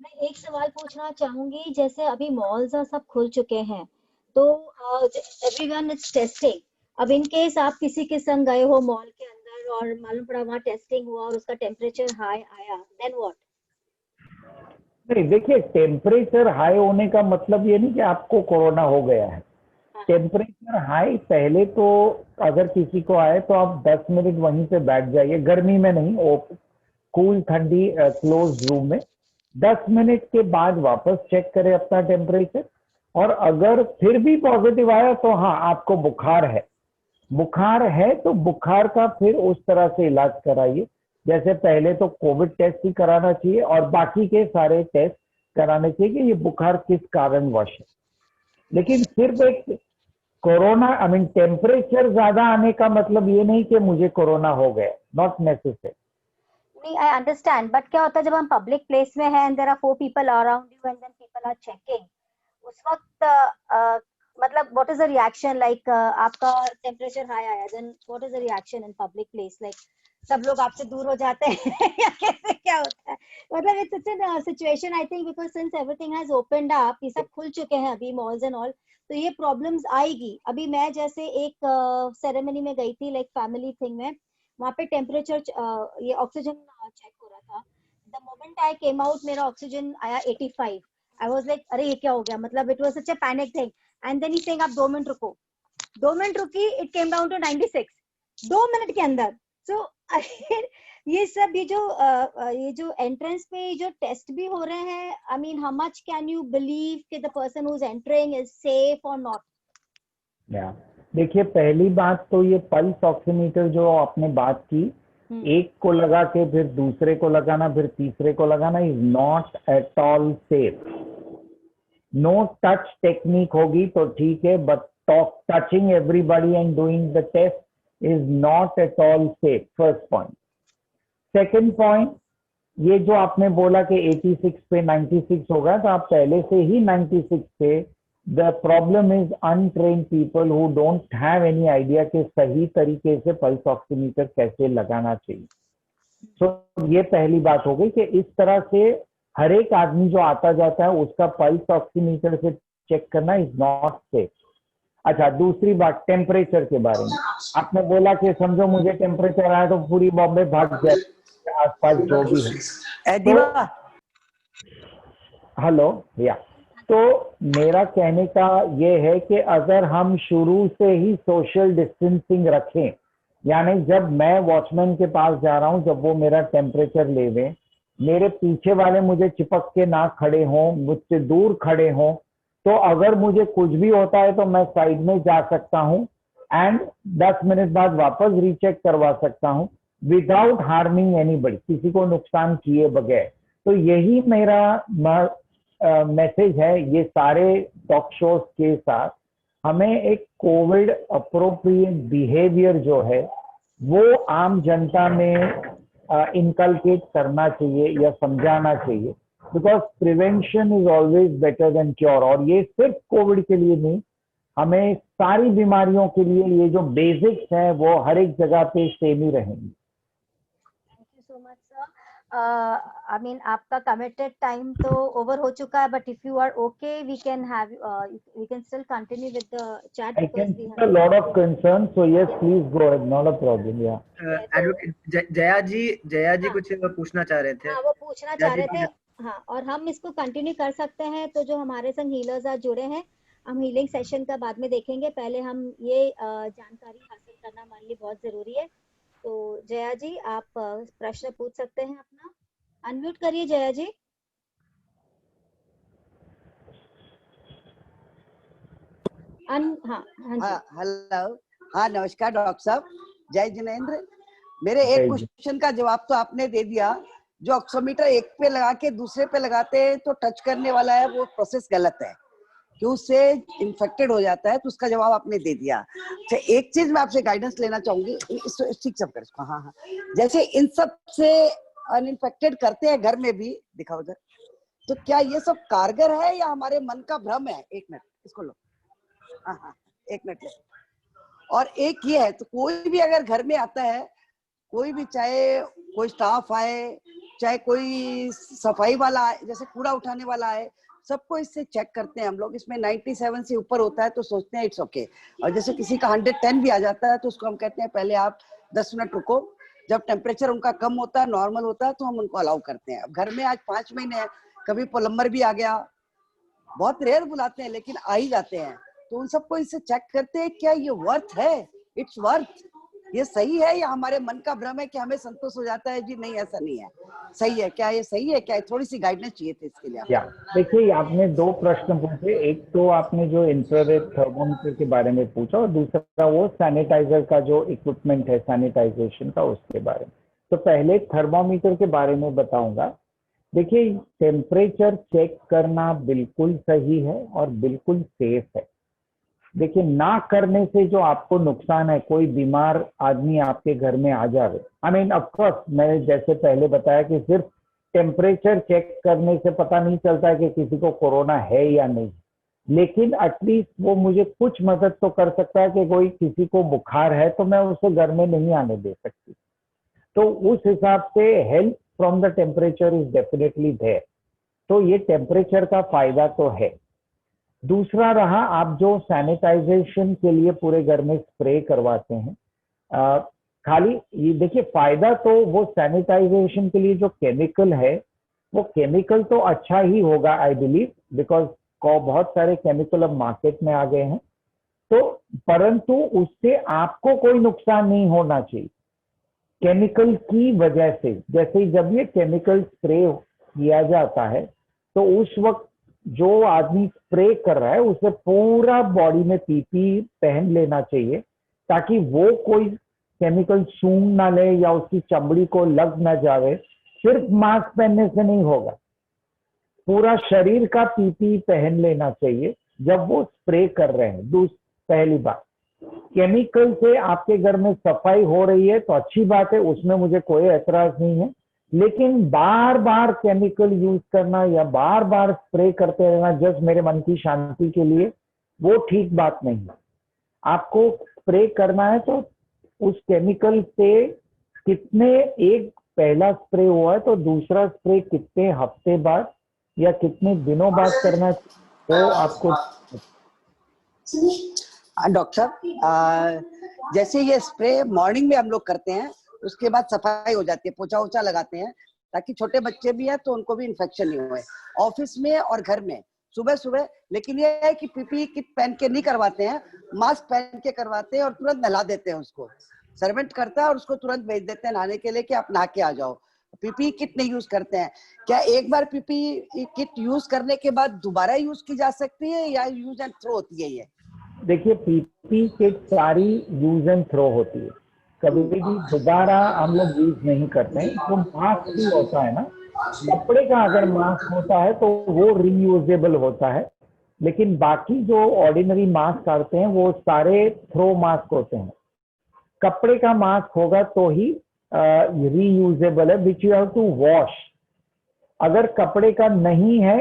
मैं एक सवाल पूछना चाहूंगी, जैसे अभी मॉल्स सब खुल चुके हैं तो एवरीवन इज टेस्टिंग। अब इन केस आप किसी के संग गए हो मॉल के अंदर और मालूम पड़ा वहाँ टेस्टिंग हुआ और उसका टेम्परेचर हाई आया, देन व्हाट? नहीं, देखिए, टेम्परेचर हाई होने का मतलब ये नहीं कि आपको कोरोना हो गया है। टेम्परेचर हाई पहले तो अगर किसी को आए तो आप 10 मिनट वहीं पे बैठ जाइए, गर्मी में नहीं, कूल ठंडी क्लोज रूम में 10 मिनट के बाद वापस चेक करें अपना टेम्परेचर। और अगर फिर भी पॉजिटिव आया तो हाँ, आपको बुखार है तो बुखार का फिर उस तरह से इलाज कराइए। जैसे पहले तो कोविड टेस्ट ही कराना चाहिए और बाकी के सारे टेस्ट कराने चाहिए कि ये बुखार किस कारणवश है। लेकिन सिर्फ एक कोरोना टेम्परेचर ज्यादा आने का मतलब ये नहीं कि मुझे कोरोना हो गया, नॉट नेसेसरी। नहीं, आई अंडरस्टैंड, बट क्या होता है जब हम पब्लिक प्लेस में हैं, there are 4 people around you and then people are checking, उस वक्त मतलब what is the reaction? Like आपका टेम्परेचर हाई आया, then what is the reaction in public place? Like सब लोग आपसे दूर हो जाते हैं या कैसे क्या होता है? मतलब it's such a situation, I think, because since everything has opened up, ये सब खुल चुके हैं अभी मॉल्स एंड ऑल, तो ये प्रॉब्लम्स आएगी। अभी मैं जैसे एक सेरेमनी में गई थी, लाइक फैमिली थिंग में, वहाँ पे टेम्परेचर ये ऑक्सीजन चेक हो रहा था। The moment I came out मेरा ऑक्सीजन आया 85। आई वाज लाइक अरे ये क्या हो गया, मतलब it was such a panic thing. And then he saying आप 2 मिनट रुको, 2 मिनट रुकी, it came down to 96 2 minute के अंदर। सो ये सब ये जो एंट्रेंस पे जो टेस्ट भी हो रहे हैं, I mean how much can you believe कि the person who is entering is safe और नॉट? देखिए, पहली बात तो ये पल्स ऑक्सीमीटर जो आपने बात की, एक को लगा के फिर दूसरे को लगाना, फिर तीसरे को लगाना, is not at all safe. No touch technique होगी तो ठीक है, but touching everybody and doing the test is not at all safe, first point. Second point, ये जो आपने बोला कि 86 पे 96 होगा, तो आप पहले से ही 96 पे। The problem is untrained people who don't have any idea कि सही तरीके से पल्स ऑक्सीमीटर कैसे लगाना चाहिए। So, ये पहली बात हो गई कि इस तरह से हर एक आदमी जो आता जाता है उसका पल्स ऑक्सीमीटर से चेक करना इज नॉट सेफ। अच्छा, दूसरी बात टेम्परेचर के बारे में आपने बोला कि समझो मुझे टेम्परेचर आया तो पूरी बॉम्बे भाग जाए, आसपास जो भी है। तो हेलो या, तो मेरा कहने का ये है कि अगर हम शुरू से ही सोशल डिस्टेंसिंग रखें, यानी जब मैं वॉचमैन के पास जा रहा हूं, जब वो मेरा टेम्परेचर लेवे, मेरे पीछे वाले मुझे चिपक के ना खड़े हों, मुझसे दूर खड़े हों, तो अगर मुझे कुछ भी होता है तो मैं साइड में जा सकता हूं एंड 10 मिनट बाद वापस रीचेक करवा सकता हूं विदाउट हार्मिंग एनीबडी, किसी को नुकसान किए बगैर। तो यही मेरा मैसेज है ये सारे टॉक शोज के साथ, हमें एक कोविड अप्रोप्रिएट बिहेवियर जो है वो आम जनता में इनकलकेट करना चाहिए या समझाना चाहिए, because prevention is always better than cure. और ये सिर्फ कोविड के लिए नहीं, हमें सारी बीमारियों के लिए ये जो बेसिक्स हैं वो हर एक जगह पे सेम ही रहेंगी। Thank you so much sir. I mean आपका कमिटेड टाइम तो ओवर हो चुका है, but if you are okay we can have we can still continue with the chat. I can see a lot of concern, so yes please go ahead, not a problem. या advocate Jaya ji कुछ पूछना चाह रहे थे। हाँ, वो पूछना चाह रहे थे। हाँ, और हम इसको कंटिन्यू कर सकते हैं। तो जो हमारे संग हीलर्स आज जुड़े हैं, हम हीलिंग सेशन का बाद में देखेंगे, पहले हम ये जानकारी हासिल करना हमारे लिए बहुत जरूरी है। तो जया जी आप प्रश्न पूछ सकते हैं अपना, अनम्यूट करिए जया जी। हाँ हेलो, हाँ नमस्कार डॉक्टर साहब, जय जिनेंद्र। मेरे एक क्वेश्चन का जवाब तो आपने दे दिया। जो ऑक्सीमीटर एक पे लगा के दूसरे पे लगाते हैं तो टच करने वाला है, वो प्रोसेस गलत है कि उससे इन्फेक्टेड हो जाता है, तो उसका जवाब आपने दे दिया। अच्छा, एक चीज मैं आपसे गाइडेंस लेना चाहूंगी, ठीक सब कर इसको। हाँ हाँ, जैसे इन सब से अनइन्फेक्टेड करते हैं घर में भी, दिखाओ उधर, तो क्या ये सब कारगर है या हमारे मन का भ्रम है? एक मिनट इसको लो, हाँ हाँ एक मिनट ले। और एक ये है, तो कोई भी अगर घर में आता है, कोई भी, चाहे कोई स्टाफ आए, चाहे कोई सफाई वाला आए, जैसे कूड़ा उठाने वाला आए, सबको इससे चेक करते हैं हम लोग। इसमें 97 से ऊपर होता है तो सोचते हैं इट्स ओके। और जैसे किसी का 110 भी आ जाता है तो उसको हम कहते हैं पहले आप 10 मिनट रुको, जब टेम्परेचर उनका कम होता है, नॉर्मल होता है, तो हम उनको अलाउ करते हैं। अब घर में आज 5 महीने है, कभी प्लम्बर भी आ गया, बहुत रेयर बुलाते हैं लेकिन आ ही जाते हैं, तो उन सबको इससे चेक करते हैं क्या ये वर्थ है, इट्स वर्थ, ये सही है, या हमारे मन का भ्रम है कि हमें संतोष हो जाता है जी नहीं ऐसा नहीं है, सही है क्या, ये सही है क्या? थोड़ी सी गाइडेंस चाहिए थी इसके लिए। देखिए, आपने 2 प्रश्न पूछे। एक तो आपने जो इंफ्रारेड थर्मोमीटर के बारे में पूछा, और दूसरा वो सैनिटाइजर का जो इक्विपमेंट है सैनिटाइजेशन का, उसके बारे में। तो पहले थर्मोमीटर के बारे में बताऊंगा। देखिए, टेम्परेचर चेक करना बिल्कुल सही है और बिल्कुल सेफ है। देखिए, ना करने से जो आपको नुकसान है, कोई बीमार आदमी आपके घर में आ जाए, आई मीन ऑफ कोर्स मैंने जैसे पहले बताया कि सिर्फ टेम्परेचर चेक करने से पता नहीं चलता है कि किसी को कोरोना है या नहीं, लेकिन एटलीस्ट वो मुझे कुछ मदद तो कर सकता है कि कोई किसी को बुखार है तो मैं उसे घर में नहीं आने दे सकती। तो उस हिसाब से help from the temperature is definitely there. तो ये टेम्परेचर का फायदा तो है। दूसरा रहा, आप जो सैनिटाइजेशन के लिए पूरे घर में स्प्रे करवाते हैं, खाली ये देखिए, फायदा तो वो सैनिटाइजेशन के लिए जो केमिकल है, वो केमिकल तो अच्छा ही होगा आई बिलीव, बिकॉज बहुत सारे केमिकल अब मार्केट में आ गए हैं। तो परंतु उससे आपको कोई नुकसान नहीं होना चाहिए केमिकल की वजह से। जैसे जब ये केमिकल स्प्रे किया जाता है तो उस वक्त जो आदमी स्प्रे कर रहा है उसे पूरा बॉडी में पीपी पहन लेना चाहिए, ताकि वो कोई केमिकल सूंघ ना ले या उसकी चमड़ी को लग ना जाए। सिर्फ मास्क पहनने से नहीं होगा, पूरा शरीर का पीपी पहन लेना चाहिए जब वो स्प्रे कर रहे हैं। पहली बात, केमिकल से आपके घर में सफाई हो रही है तो अच्छी बात है, उसमें मुझे कोई एतराज नहीं है, लेकिन बार बार केमिकल यूज करना या बार बार स्प्रे करते रहना जस्ट मेरे मन की शांति के लिए, वो ठीक बात नहीं है। आपको स्प्रे करना है तो उस केमिकल से कितने, एक पहला स्प्रे हुआ है तो दूसरा स्प्रे कितने हफ्ते बाद या कितने दिनों बाद करना तो आपको। डॉक्टर साहब, जैसे ये स्प्रे मॉर्निंग में हम लोग करते हैं, उसके बाद सफाई हो जाती है, पोछा वोछा लगाते हैं ताकि छोटे बच्चे भी हैं तो उनको भी इन्फेक्शन नहीं हुए, ऑफिस में और घर में सुबह सुबह। लेकिन ये है कि पीपी किट पहन के नहीं करवाते हैं, मास्क पहन के करवाते हैं और तुरंत नहला देते हैं उसको। सर्वेंट करता है और उसको तुरंत भेज देते हैं नहाने के लिए कि आप नहा के आ जाओ। पीपी किट नहीं यूज करते हैं। क्या एक बार पीपी किट यूज करने के बाद दोबारा यूज की जा सकती है या यूज एंड थ्रो होती है ये? देखिए, पीपी किट सारी यूज एंड थ्रो होती है, कभी भी दोबारा हम लोग यूज नहीं करते हैं। तो मास्क भी होता है ना, कपड़े का अगर मास्क होता है तो वो रीयूजेबल होता है, लेकिन बाकी जो ऑर्डिनरी मास्क आते हैं वो सारे थ्रो मास्क होते हैं। कपड़े का मास्क होगा तो ही reusable which, you have to wash वॉश। अगर कपड़े का नहीं है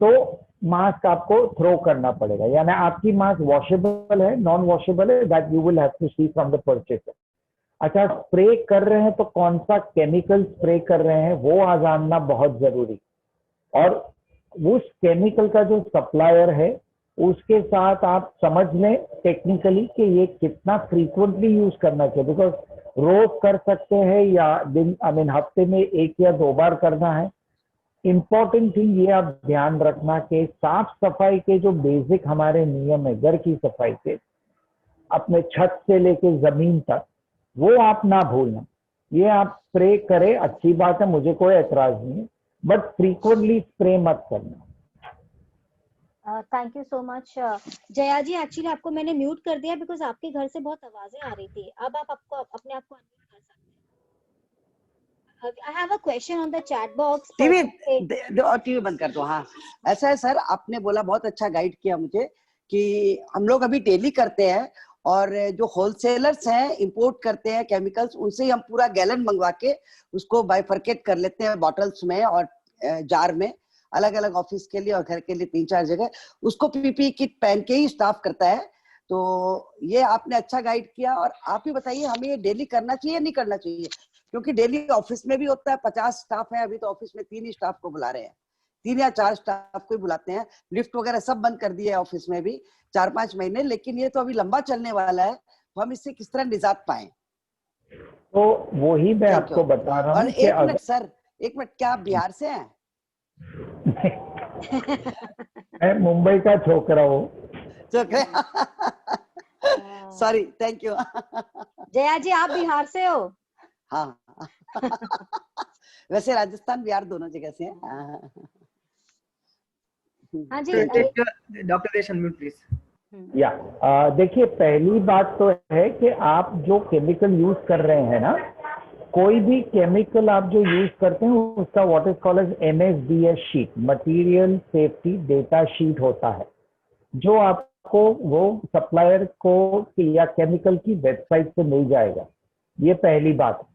तो मास्क आपको थ्रो करना पड़ेगा, यानी आपकी मास्क वॉशेबल है, नॉन वॉशेबल है, that you will have to see from the purchaser. अच्छा, स्प्रे कर रहे हैं तो कौन सा केमिकल स्प्रे कर रहे हैं वो जानना बहुत जरूरी, और उस केमिकल का जो सप्लायर है उसके साथ आप समझ लें टेक्निकली कि ये कितना फ्रीक्वेंटली यूज करना चाहिए, बिकॉज रोज कर सकते हैं या दिन हफ्ते में 1 या 2 बार करना है। इम्पोर्टेंट थिंग ये आप ध्यान रखना कि साफ सफाई के जो बेसिक हमारे नियम है घर की सफाई के, अपने छत से लेके जमीन तक, वो आप ना भूलना। ये आप स्प्रे करें, अच्छी बात है, मुझे कोई एतराज नहीं है, बट फ्रीक्वेंटली स्प्रे मत करना। Thank you so much Jaya ji. Actually आपको मैंने म्यूट कर दिया बिकॉज आपके घर से बहुत आवाजें आ रही थी। अब आप अपने आप को अनम्यूट कर सकते हैं। I have a question on the chat box. TV बंद कर दो। हाँ, ऐसा है सर, आपने बोला, बहुत अच्छा गाइड किया मुझे कि हम लोग अभी डेली करते हैं और जो होलसेलर्स हैं इंपोर्ट करते हैं केमिकल्स, उनसे ही हम पूरा गैलन मंगवा के उसको बाइफरकेट कर लेते हैं बॉटल्स में और जार में, अलग अलग ऑफिस के लिए और घर के लिए 3-4 जगह। उसको पीपी किट पहन के ही स्टाफ करता है। तो ये आपने अच्छा गाइड किया। और आप ही बताइए, हमें ये डेली करना चाहिए नहीं करना चाहिए? क्योंकि डेली ऑफिस में भी होता है, 50 स्टाफ है, अभी तो ऑफिस में 3 ही स्टाफ को बुला रहे हैं, 3 या 4 स्टाफ को ही बुलाते हैं। लिफ्ट वगैरह सब बंद कर दिया है ऑफिस में भी 4-5 महीने, लेकिन ये तो अभी लंबा चलने वाला है, तो हम इससे किस तरह निजात पाए? तो वही मैं आपको बता रहा हूँ। और एक मिनट सर, एक मिनट, क्या आप बिहार से हैं? मैं मुंबई का छोकरा हूँ। Sorry, thank you. Jaya ji, आप बिहार से हो? हाँ। वैसे राजस्थान बिहार दोनों जगह से हैं। हाँ जी, डॉक्टर देश अनम्यूट प्लीज। या देखिए, पहली बात तो है कि आप जो केमिकल यूज कर रहे हैं ना, कोई भी केमिकल आप जो यूज करते हैं उसका what is called as MSDS sheet, material safety data sheet होता है, जो आपको वो सप्लायर को या केमिकल की वेबसाइट पे मिल जाएगा। ये पहली बात।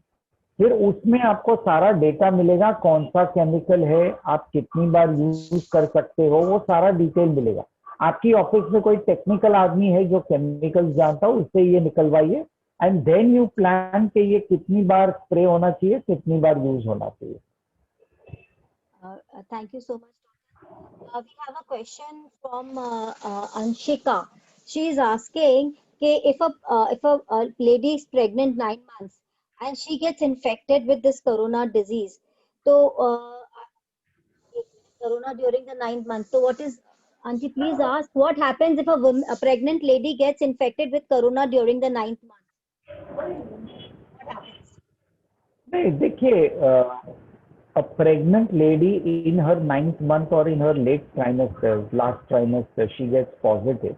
फिर उसमें आपको सारा डेटा मिलेगा, कौन सा केमिकल है, आप कितनी बार यूज कर सकते हो, वो सारा डिटेल मिलेगा। आपकी ऑफिस में कोई टेक्निकल आदमी है जो केमिकल जानता हो, उससे ये निकलवाइए, एंड देन यू प्लान कि ये कितनी बार स्प्रे होना चाहिए, कितनी बार यूज होना चाहिए। Thank you so much. We have a question from Anshika. She is asking if a lady is pregnant 9 months and she gets infected with this corona disease, so corona during the 9th month, so what is, Anji, please ask, what happens if a pregnant lady gets infected with corona during the 9th month? What happens? नहीं, देखिए, a pregnant lady in her 9th month or in her late trimester, last trimester, she gets positive.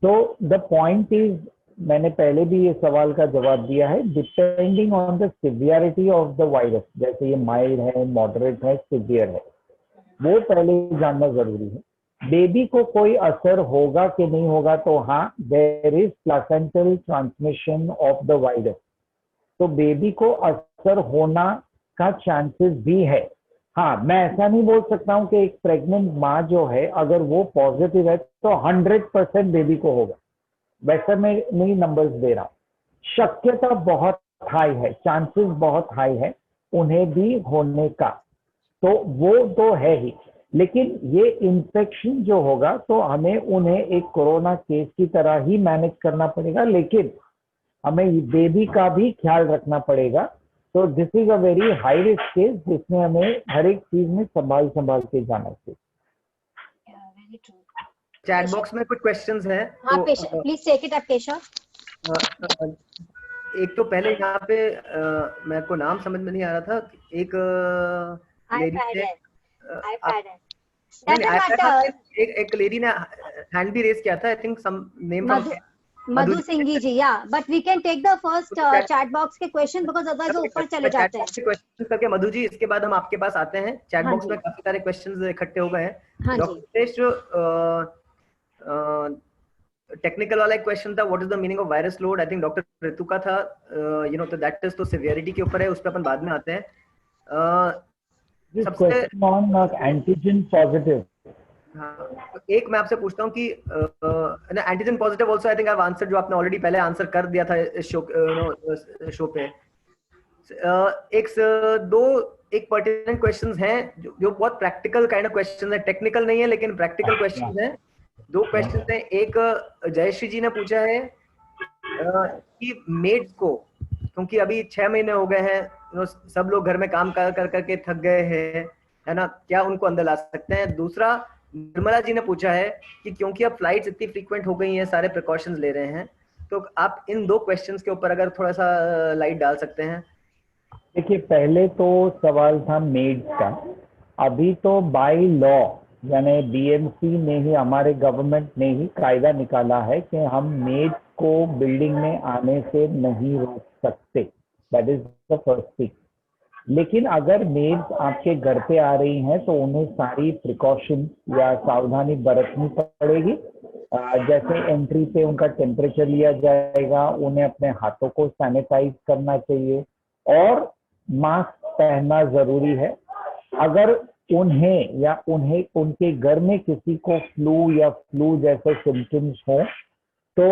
So the point is, मैंने पहले भी ये सवाल का जवाब दिया है, depending on the severity of the virus, जैसे ये माइल्ड है, मॉडरेट है, सिवियर है, वो पहले जानना जरूरी है। बेबी को कोई असर होगा कि नहीं होगा, तो हाँ, there is placental transmission of the virus, तो बेबी को असर होना का चांसेस भी है। हाँ, मैं ऐसा नहीं बोल सकता हूँ कि एक प्रेग्नेंट माँ जो है अगर वो पॉजिटिव है तो 100% बेबी को होगा, वैसे मैं नहीं नंबर्स दे रहा हूँ। शक्यता बहुत हाई है, चांसेस बहुत हाई है उन्हें भी होने का, तो वो तो है ही। लेकिन ये इन्फेक्शन जो होगा तो हमें उन्हें एक कोरोना केस की तरह ही मैनेज करना पड़ेगा, लेकिन हमें बेबी का भी ख्याल रखना पड़ेगा। तो this is a very high risk case, जिसमें हमें हर एक चीज में संभाल के जाना चाहिए। चैट बॉक्स में कुछ क्वेश्चंस हैं। हाँ, please take it up Keshav. एक तो पहले यहाँ पे मेरे को नाम समझ में नहीं आ रहा था, एक लेडी ने एक लेडी ने हैंड भी रेज किया था, I think some name from Madhu Singhi ji, yeah but we can take the first chat box के क्वेश्चन बिकॉज अदरवाइज वो ऊपर चले जाते हैं। क्वेश्चन करके मधु जी, इसके बाद हम आपके पास आते हैं। चैट हाँ बॉक्स में काफी सारे क्वेश्चंस इकट्ठे हो गए हैं। हाँ डॉक्टर हितेश, टेक्निकल वाला एक क्वेश्चन था, what is the meaning of virus load. I think doctor Ritu का था, यू नो, तो दैट इज तो सिवियरिटी के ऊपर है, उस पर अपन बाद में आते हैं। सबसे एंटीजन पॉजिटिव, हाँ, एक मैं आपसे पूछता हूँ कि antigen positive also I think I have answered, जो आपने ऑलरेडी पहले आंसर कर दिया था इस शो पे। एक पर्टिनेंट क्वेश्चंस हैं जो बहुत प्रैक्टिकल काइंड ऑफ क्वेश्चंस हैं, टेक्निकल नहीं है लेकिन प्रैक्टिकल क्वेश्चंस हैं। दो क्वेश्चंस हैं, एक जयश्री जी ने पूछा है कि मेड्स को, क्योंकि अभी 6 महीने हो गए हैं, सब लोग घर में काम कर करके थक गए हैं, है ना, क्या उनको अंदर ला सकते हैं। दूसरा निर्मला जी ने पूछा है कि क्योंकि अब फ्लाइट्स इतनी फ्रीक्वेंट हो गई हैं, सारे प्रिकॉशंस ले रहे हैं, तो आप इन दो क्वेश्चंस के ऊपर अगर थोड़ा सा लाइट डाल सकते हैं। देखिए, पहले तो सवाल था मेड्स का। अभी तो बाय लॉ, यानी बीएमसी ने ही, हमारे गवर्नमेंट ने ही कायदा निकाला है कि हम मेड्स को बिल्डिंग में आने से नहीं रोक सकते। That is the first thing. लेकिन अगर मेड्स आपके घर पे आ रही हैं तो उन्हें सारी प्रिकॉशन या सावधानी बरतनी पड़ेगी। जैसे एंट्री पे उनका टेम्परेचर लिया जाएगा, उन्हें अपने हाथों को सैनिटाइज करना चाहिए और मास्क पहनना जरूरी है। अगर उन्हें या उनके घर में किसी को फ्लू या फ्लू जैसे सिम्टम्स हो, तो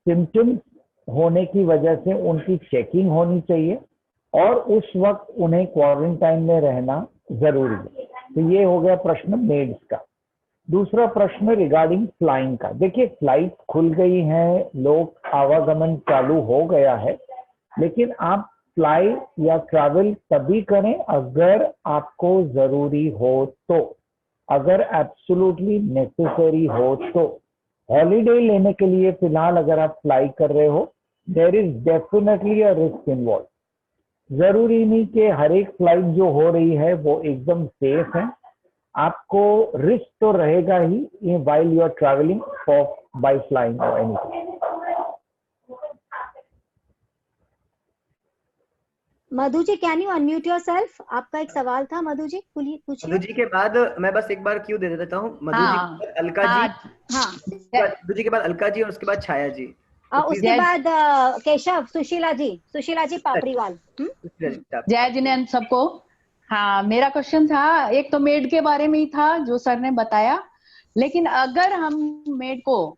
सिम्टम्स होने की वजह से उनकी चेकिंग होनी चाहिए और उस वक्त उन्हें क्वारंटाइन में रहना जरूरी है। तो ये हो गया प्रश्न मेड्स का। दूसरा प्रश्न रिगार्डिंग फ्लाइंग का। देखिए, फ्लाइट खुल गई हैं, लोग आवागमन चालू हो गया है, लेकिन आप फ्लाई या ट्रैवल तभी करें अगर आपको जरूरी हो तो, अगर एब्सोल्युटली नेसेसरी हो तो। हॉलीडे लेने के लिए फिलहाल अगर आप फ्लाई कर रहे हो, there is definitely a risk involve. जरूरी नहीं कि हर एक फ्लाइट जो हो रही है वो एकदम सेफ है, आपको रिस्क तो रहेगा ही while you are travelling for by flying और anything. Madhu ji, can you unmute yourself? आपका एक सवाल था मधु जी, पूछिए। मधु जी के बाद मैं बस एक बार क्यों दे देता हूँ, मधु जी के बाद अलका जी, हाँ, मधु जी के बाद अलका जी और उसके बाद छाया जी, उसके बाद केशव, सुशीला जी पापड़ीवाल। जय जिनेंद्र सबको। हाँ, मेरा क्वेश्चन था, एक तो मेड के बारे में ही था जो सर ने बताया, लेकिन अगर हम मेड को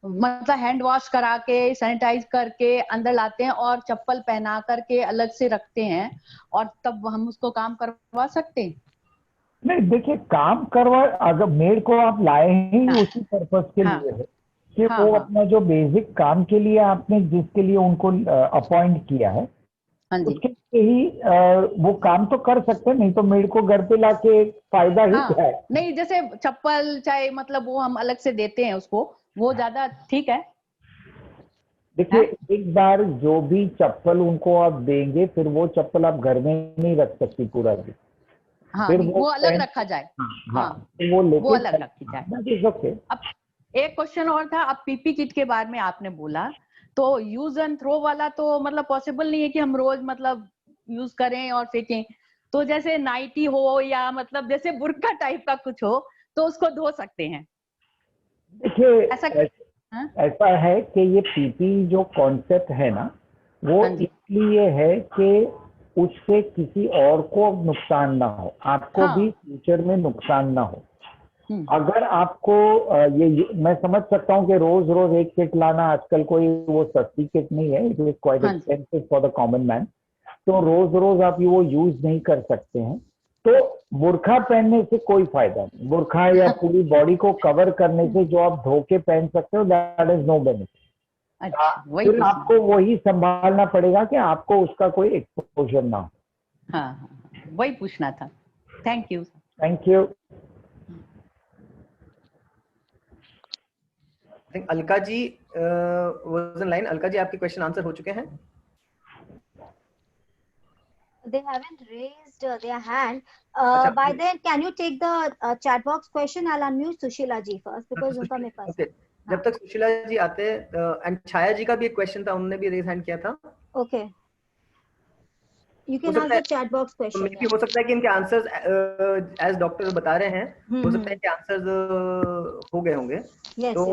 मतलब हैंड वॉश करा के सैनिटाइज करके अंदर लाते हैं और चप्पल पहना करके अलग से रखते हैं, और तब हम उसको काम करवा सकते हैं? नहीं, देखिए, काम करवा, अगर मेड को आप लाए ही उसी पर्पस के लिए है कि वो अपना जो बेसिक काम के लिए आपने जिसके लिए उनको अपॉइंट किया है, उसके लिए ही वो काम तो कर सकते हैं। नहीं तो मेड को घर पे लाके फायदा ही क्या है? नहीं, जैसे चप्पल चाहे मतलब वो हम अलग से देते हैं उसको, वो ज्यादा ठीक है? देखिए, एक बार जो भी चप्पल उनको आप देंगे, फिर वो चप्पल आप घर में नहीं रख सकती पूरा दिन। हाँ, फिर वो अलग रखा जाए। वो अलग रखी जाए। अब एक क्वेश्चन और था, अब पीपी किट के बारे में आपने बोला, तो यूज एंड थ्रो वाला तो मतलब पॉसिबल नहीं है कि हम रोज मतलब यूज करें और फेंकें। तो जैसे नाइटी हो या मतलब जैसे बुर्का टाइप का कुछ हो तो उसको धो सकते हैं। देखिए, ऐसा है कि ये पीपी जो कॉन्सेप्ट है ना, वो इसलिए है कि उससे किसी और को नुकसान ना हो, आपको भी फ्यूचर में नुकसान ना हो। अगर आपको ये मैं समझ सकता हूँ कि रोज रोज एक किट लाना आजकल कोई वो सस्ती किट नहीं है, it is quite expensive for the common man, तो रोज रोज आप वो यूज नहीं कर सकते हैं। तो बुर्खा पहनने से कोई फायदा नहीं, बुर्खा या पूरी बॉडी को कवर करने से जो आप धो के पहन सकते हो, दैट इज नो बेनिफिट। फिर आपको वही संभालना पड़ेगा कि आपको उसका कोई एक्सपोजर ना हो। हाँ, वही पूछना था। Thank you. Thank you. Alka ji was in line. Alka ji, आपके क्वेश्चन आंसर हो चुके हैं? they haven't raised their hand. By then, can you take the chat box question? I'll unmute Sushila ji first because उनका मेरे पास. Okay. जब तक सुशीला जी आते एंड छाया जी का भी एक क्वेश्चन था, उन्होंने भी रेज हैंड किया था. Okay. You can ask the chat box question. हो सकता है कि इनके आंसर्स एज डॉक्टर बता रहे हैं, हो सकता है कि आंसर्स हो गए होंगे. Yes, तो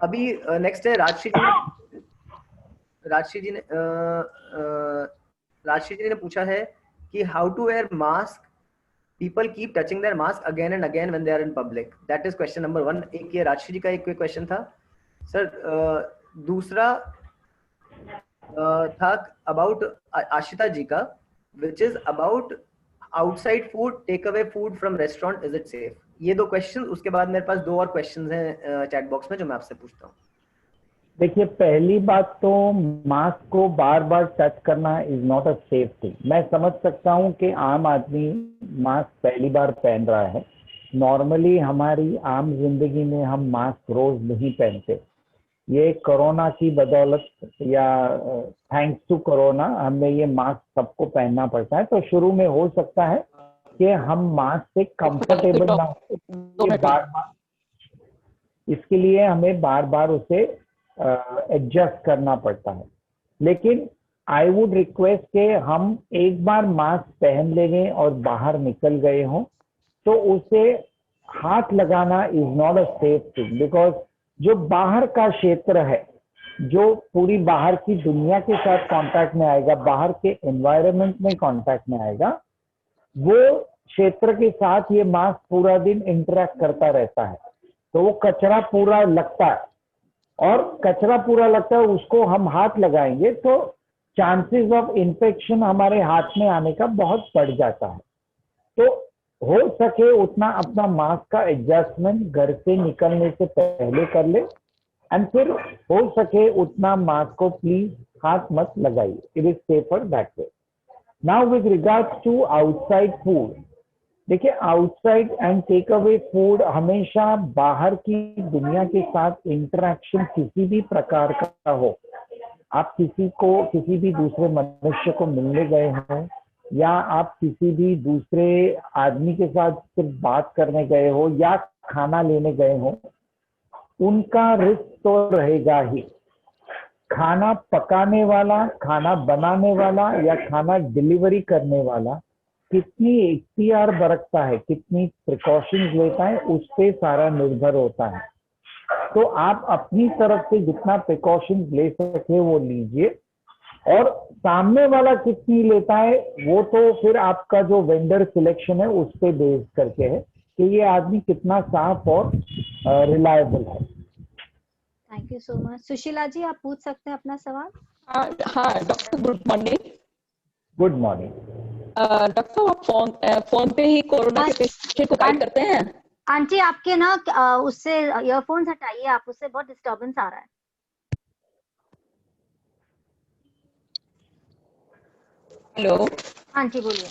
अभी नेक्स्ट है राजश्री जी ने पूछा है कि how to wear mask. People keep touching their mask again and again when they are in public. That is question number 1. एक ये राजश्री जी का एक क्वेश्चन था. सर दूसरा था अबाउट आशिता जी का, which is about outside food, take away food from restaurant, is it safe? ये 2 question. उसके बाद मेरे पास 2 और क्वेश्चन हैं चैट बॉक्स में जो मैं आपसे पूछता हूँ. देखिए, पहली बात तो मास्क को बार बार टच करना is not a safe thing. मैं समझ सकता हूँ कि आम आदमी मास्क पहली बार पहन रहा है. नॉर्मली हमारी आम जिंदगी में हम मास्क रोज नहीं पहनते. ये कोरोना की बदौलत या थैंक्स टू कोरोना हमें ये मास्क सबको पहनना पड़ता है. तो शुरू में हो सकता है कि हम मास्क से कंफर्टेबल ना हो, बार बार इसके लिए हमें बार बार उसे एडजस्ट करना पड़ता है. लेकिन आई वुड रिक्वेस्ट कि हम एक बार मास्क पहन लेंगे और बाहर निकल गए हों तो उसे हाथ लगाना is not a safe thing. Because जो बाहर का क्षेत्र है, जो पूरी बाहर की दुनिया के साथ कांटेक्ट में आएगा, बाहर के एनवायरनमेंट में कांटेक्ट में आएगा, वो क्षेत्र के साथ ये मास्क पूरा दिन इंटरेक्ट करता रहता है. तो वो कचरा पूरा लगता है, और कचरा पूरा लगता है, उसको हम हाथ लगाएंगे तो चांसेस ऑफ इन्फेक्शन हमारे हाथ में आने का बहुत बढ़ जाता है. तो हो सके उतना अपना मास्क का एडजस्टमेंट घर से निकलने से पहले कर ले, एंड फिर हो सके उतना मास्क को प्लीज हाथ मत लगाइए. It is safer that way. Now with regards to outside food, देखिए outside and take away food हमेशा बाहर की दुनिया के साथ इंटरेक्शन किसी भी प्रकार का हो, आप किसी भी दूसरे मनुष्य को मिलने गए हो या आप किसी भी दूसरे आदमी के साथ सिर्फ बात करने गए हो या खाना लेने गए हो, उनका रिस्क तो रहेगा ही. खाना पकाने वाला, खाना बनाने वाला या खाना डिलीवरी करने वाला कितनी एहतियात बरतता है, कितनी प्रिकॉशंस लेता है, उस पे सारा निर्भर होता है. तो आप अपनी तरफ से जितना प्रिकॉशंस ले सके वो लीजिए, और सामने वाला कितनी लेता है वो तो फिर आपका जो वेंडर सिलेक्शन है उस पे बेस करके है कि ये आदमी कितना साफ और रिलायबल है. Thank you so much. Sushila ji, आप पूछ सकते हैं अपना सवाल. हाँ doctor, good morning. Good morning. Doctor, आप फोन पे ही कोरोना के पेशेंट को गाइड करते हैं? आंटी, आपके ना उससे ईयरफोन्स हटाइए, आप उससे बहुत डिस्टरबेंस आ रहा है. हेलो. हाँ जी, बोलिए.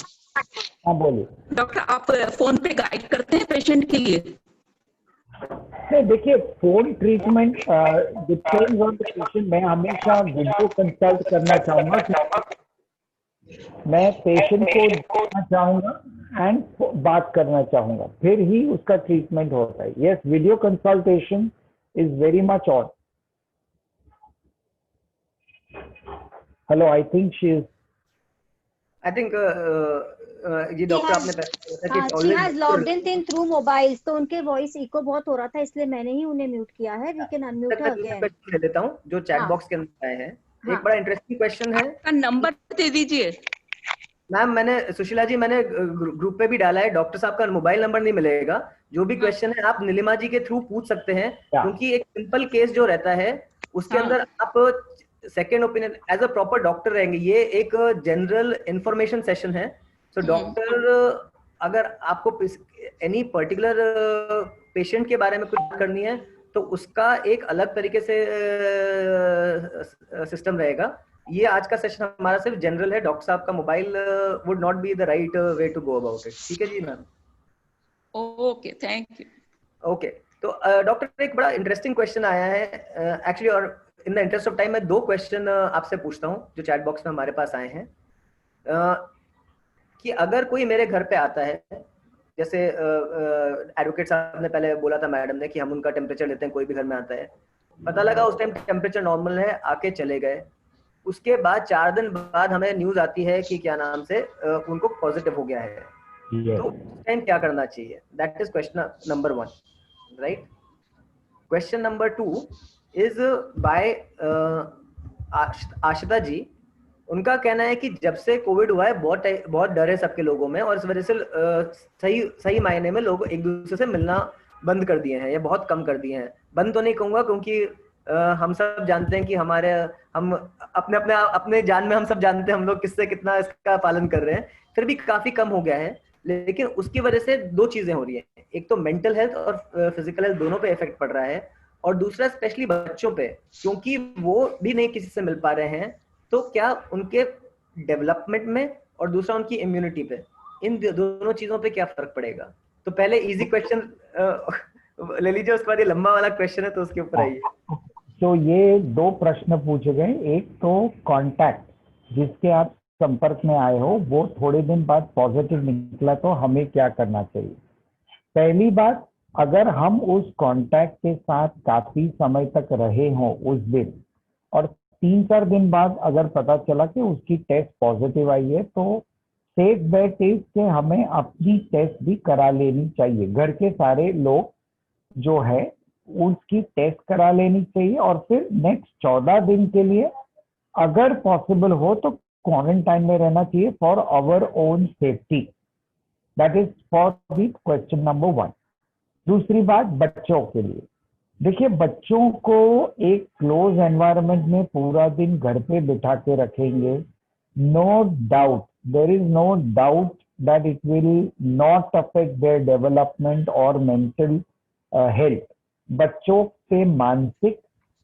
हाँ बोलिए. डॉक्टर, आप फोन पे गाइड करते हैं पेशेंट के लिए? नहीं, देखिए phone treatment depends on the patient. मैं हमेशा वीडियो कंसल्ट करना चाहूंगा. मैं पेशेंट को देखना चाहूंगा एंड बात करना चाहूंगा, फिर ही उसका ट्रीटमेंट होता है. Yes, video consultation is very much on. Hello, I think she is, I think ये डॉक्टर आपने she has logged in through mobiles, तो उनके वॉइस इको बहुत हो रहा था, इसलिए मैंने ही उन्हें म्यूट किया है. We can unmute her again. ले लेता हूं जो चैट बॉक्स के अंदर आए हैं. एक बड़ा इंटरेस्टिंग क्वेश्चन है. आपका नंबर दे दीजिए. मैम, मैंने सुशीला जी मैंने ग्रुप पे भी डाला है. डॉक्टर साहब का मोबाइल नंबर नहीं मिलेगा. जो भी क्वेश्चन है आप नीलिमा जी के थ्रू पूछ सकते हैं, क्योंकि एक सिंपल केस जो रहता है उसके अंदर आप second opinion as a proper doctor रहेंगे. ये एक जनरल इंफॉर्मेशन सेशन है. सो डॉक्टर, अगर आपको एनी पर्टिकुलर पेशेंट के बारे में कुछ करनी है तो उसका एक अलग तरीके से सिस्टम रहेगा. ये आज का सेशन हमारा सिर्फ जनरल है. डॉक्टर साहब का mobile would not be the right way to go about it. ठीक है जी ma'am? Okay, thank you. Okay, तो डॉक्टर, एक बड़ा इंटरेस्टिंग क्वेश्चन आया है एक्चुअली, और in the interest of time मैं 2 क्वेश्चन आपसे पूछता हूँ जो चैट बॉक्स में हमारे पास आए हैं. कि अगर कोई मेरे घर पे आता है, जैसे एडवोकेट साहब ने पहले बोला था मैडम ने कि हम उनका टेम्परेचर लेते हैं, कोई भी घर में आता है, पता लगा उस टाइम टेम्परेचर नॉर्मल है, आके चले गए, उसके बाद 4 दिन बाद हमें न्यूज आती है कि क्या नाम से उनको पॉजिटिव हो गया है, तो उस टाइम क्या करना चाहिए? That is question number 1, right? Question number 2 is by Ashita ji. उनका कहना है कि जब से कोविड हुआ है बहुत डर है सबके लोगों में, और इस वजह से सही मायने में लोग एक दूसरे से मिलना बंद कर दिए हैं या बहुत कम कर दिए हैं। बंद तो नहीं कहूंगा, क्योंकि हम सब जानते हैं कि हम अपने जान में हम सब जानते हैं हम लोग किससे कितना इसका पालन कर रहे हैं, फिर भी काफी कम हो गया है। लेकिन उसकी वजह से 2 चीजें हो रही है, एक तो मेंटल हेल्थ और फिजिकल हेल्थ दोनों पे इफेक्ट पड़ रहा है, और दूसरा स्पेशली बच्चों पे, क्योंकि वो भी नहीं किसी से मिल पा रहे हैं, तो क्या उनके डेवलपमेंट में और दूसरा उनकी इम्यूनिटी पे, इन दोनों चीजों पे क्या फर्क पड़ेगा? तो पहले इजी क्वेश्चन ले लीजिए, उसके बाद ये लंबा वाला क्वेश्चन है तो उसके ऊपर आइए। तो ये 2 प्रश्न पूछे गए। एक तो कांटेक्ट जिसके आप संपर्क में आए हो वो थोड़े दिन बाद पॉजिटिव निकला, तो हमें क्या करना चाहिए? पहली बात, अगर हम उस कांटेक्ट के साथ काफी समय तक रहे हों उस दिन, और 3-4 दिन बाद अगर पता चला कि उसकी टेस्ट पॉजिटिव आई है, तो सेफ बेट इज कि हमें अपनी टेस्ट भी करा लेनी चाहिए। घर के सारे लोग जो है उसकी टेस्ट करा लेनी चाहिए, और फिर नेक्स्ट 14 दिन के लिए अगर पॉसिबल हो तो क्वारंटाइन में रहना चाहिए for our own safety. That is for the question number 1। दूसरी बात, बच्चों के लिए, देखिए बच्चों को एक क्लोज एनवायरनमेंट में पूरा दिन घर पे बिठा के रखेंगे, no doubt, there is no doubt that it will not affect their development और मेंटल हेल्थ। बच्चों पे मानसिक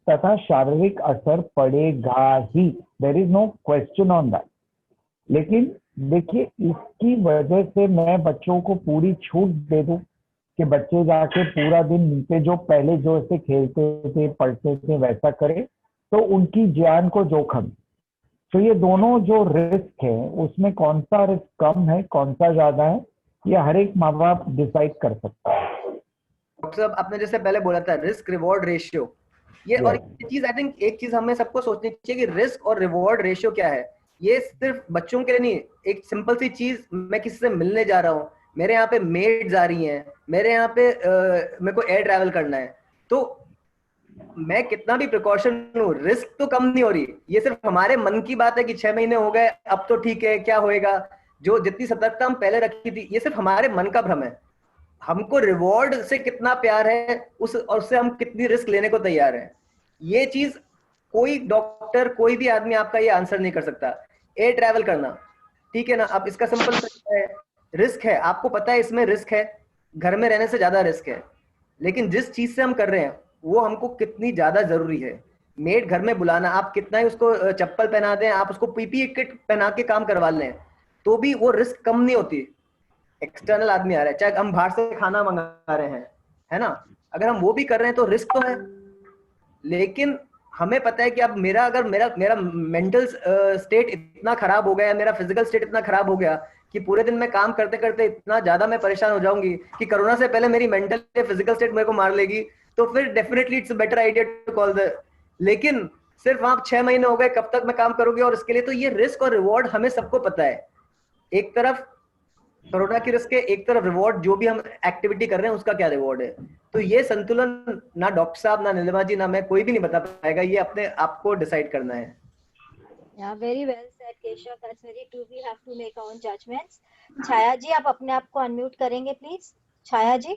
तथा शारीरिक असर पड़ेगा ही, there is no question on that. लेकिन देखिए, इसकी वजह से मैं बच्चों को पूरी छूट दे दूं कि बच्चे जाके पूरा दिन नीचे जो पहले जो ऐसे खेलते थे पढ़ते थे वैसा करें, तो उनकी जान को जोखिम। तो ये दोनों जो रिस्क है उसमें कौन सा रिस्क कम है, कौन सा ज्यादा है, ये हर एक माँ बाप डिसाइड कर सकता है। डॉक्टर साहब, आपने जैसे पहले बोला था रिस्क रिवॉर्ड रेशियो, ये और ये चीज आई थिंक एक चीज हमें सबको सोचनी चाहिए कि रिस्क और रिवॉर्ड रेशियो क्या है। ये सिर्फ बच्चों के लिए नहीं, एक सिंपल सी चीज, मैं किसी से मिलने जा रहा हूँ, मेरे यहाँ पे मेड्स आ रही हैं, मेरे यहाँ पे मेरे को एयर ट्रैवल करना है, तो मैं कितना भी प्रिकॉशन लूं, रिस्क तो कम नहीं हो रही। ये सिर्फ हमारे मन की बात है कि 6 महीने हो गए, अब तो ठीक है, क्या होएगा, जो जितनी सतर्कता हम पहले रखी थी, ये सिर्फ हमारे मन का भ्रम है। हमको रिवॉर्ड से कितना प्यार है उस, और उससे हम कितनी रिस्क लेने को तैयार हैं, ये चीज कोई डॉक्टर, कोई भी आदमी आपका ये आंसर नहीं कर सकता। एयर ट्रैवल करना, ठीक है ना, अब इसका सिंपल है, रिस्क है, आपको पता है इसमें रिस्क है, घर में रहने से ज्यादा रिस्क है, लेकिन जिस चीज से हम कर रहे हैं वो हमको कितनी ज्यादा जरूरी है। मेड घर में बुलाना, आप कितना ही उसको चप्पल पहना दें, आप उसको पीपीई किट पहना के काम करवा लें, तो भी वो रिस्क कम नहीं होती। एक्सटर्नल आदमी आ रहा है, चाहे हम बाहर से खाना मंगा रहे हैं, है ना, अगर हम वो भी कर रहे हैं तो रिस्क तो है। लेकिन हमें पता है कि अब अगर मेरा मेंटल स्टेट इतना खराब हो गया, मेरा फिजिकल स्टेट इतना खराब हो गया कि पूरे दिन में काम करते करते इतना ज्यादा मैं परेशान हो जाऊंगी कि कोरोना से पहले मेरी मेंटल या फिजिकल स्टेट मेरे को मार लेगी, तो फिर definitely it's better idea to call the. लेकिन सिर्फ आप 6 महीने हो गए, कब तक मैं काम करूंगी, और इसके लिए तो ये रिस्क और रिवॉर्ड हमें सबको पता है। एक तरफ कोरोना की रिस्क है, एक तरफ रिवॉर्ड, जो भी हम एक्टिविटी कर रहे हैं उसका क्या रिवॉर्ड है, तो ये संतुलन ना डॉक्टर साहब, ना नीलिमा जी, ना मैं, कोई भी नहीं बता पाएगा, ये अपने आप को डिसाइड करना है। Yeah, very well said, Keshav. That's very true. We have to make our own judgments. छाया जी, आप अपने आप को अनम्यूट करेंगे प्लीज? छाया जी,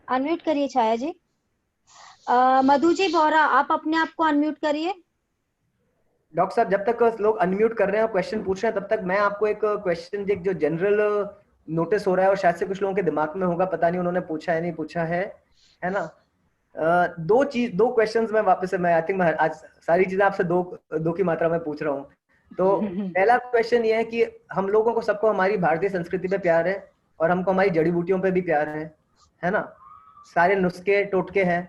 अनम्यूट करिए छाया जी। मधु जी बोरा, आप अपने आप को अनम्यूट करिए। डॉक्टर साहब, जब तक लोग अनम्यूट कर रहे हैं और क्वेश्चन पूछ रहे हैं, तब तक मैं आपको एक क्वेश्चन जो जनरल नोटिस हो रहा है और शायद से कुछ लोगों के दिमाग में होगा, पता नहीं उन्होंने पूछा है नहीं पूछा है ना। दो क्वेश्चंस में वापस से, मैं आई थिंक मैं आज सारी चीजें आपसे दो की मात्रा में पूछ रहा हूँ। तो पहला क्वेश्चन ये है कि हम लोगों को सबको हमारी भारतीय संस्कृति पे प्यार है, और हमको हमारी जड़ी बूटियों पे भी प्यार है ना, सारे नुस्खे टोटके हैं,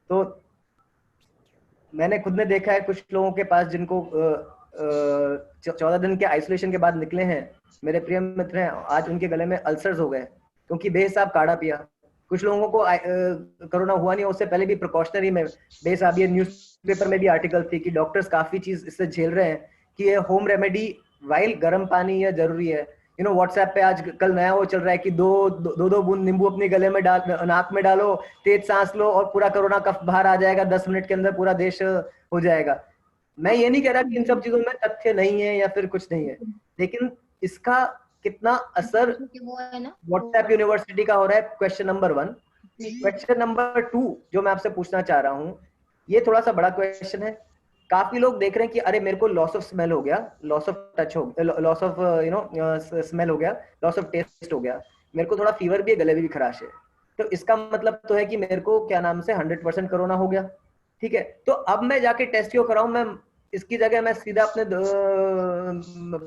तो मैंने खुद ने देखा है कुछ लोगों के पास जिनको 14 दिन के आइसोलेशन के बाद निकले हैं, मेरे प्रिय मित्र हैं, आज उनके गले में अल्सर्स हो गए क्योंकि बेहिसाब काढ़ा पिया। कुछ लोगों को कोरोना हुआ नहीं, उससे पहले भी प्रिकॉशनरी में बेहिसाब, ये न्यूज़पेपर में भी आर्टिकल थी कि डॉक्टर्स काफी चीज इससे झेल रहे हैं कि ये होम रेमेडी वाइल गर्म पानी या जरूरी है। यू नो व्हाट्सएप पे आज कल नया वो चल रहा है कि दो बूंद नींबू अपने गले में डाल, नाक में डालो, तेज सांस लो और पूरा कोरोना कफ बाहर आ जाएगा, 10 मिनट के अंदर पूरा देश हो जाएगा। मैं ये नहीं कह रहा कि इन सब चीजों में तथ्य नहीं है या फिर कुछ नहीं है, लेकिन इसका कितना असर व्हाट्सएप यूनिवर्सिटी का हो रहा है, क्वेश्चन नंबर 1। क्वेश्चन नंबर 2 जो मैं आपसे पूछना चाह रहा हूँ, ये थोड़ा सा बड़ा क्वेश्चन है। काफी लोग देख रहे हैं कि अरे मेरे को लॉस ऑफ स्मेल हो गया, लॉस ऑफ टच हो, लॉस ऑफ स्मेल हो गया, लॉस ऑफ टेस्ट हो गया, मेरे को थोड़ा फीवर भी है, गले में भी खराश है, तो इसका मतलब तो है कि मेरे को क्या नाम से 100% कोरोना हो गया। ठीक है, तो अब मैं जाके टेस्ट क्यों कराऊं? मैं इसकी जगह मैं सीधा अपने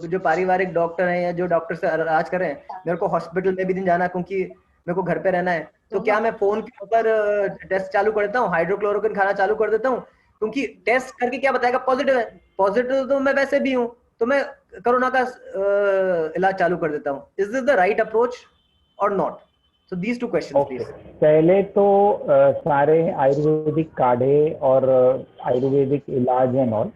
जो पारिवारिक डॉक्टर हैं या जो डॉक्टर से इलाज कर रहे हैं, मेरे को हॉस्पिटल में भी दिन जाना क्योंकि मेरे को घर पे रहना है, तो क्या मैं फोन के ऊपर टेस्ट चालू कर देता हूँ, हाइड्रोक्लोरोक्विन खाना चालू कर देता हूँ, क्योंकि टेस्ट करके क्या बताएगा पॉजिटिव है, पॉजिटिव तो मैं वैसे भी हूँ, तो मैं कोरोना का इलाज चालू कर देता हूँ। Is this the right approach और not? So these two questions, please. पहले तो सारे आयुर्वेदिक काढ़े और आयुर्वेदिक इलाज एंड ऑल,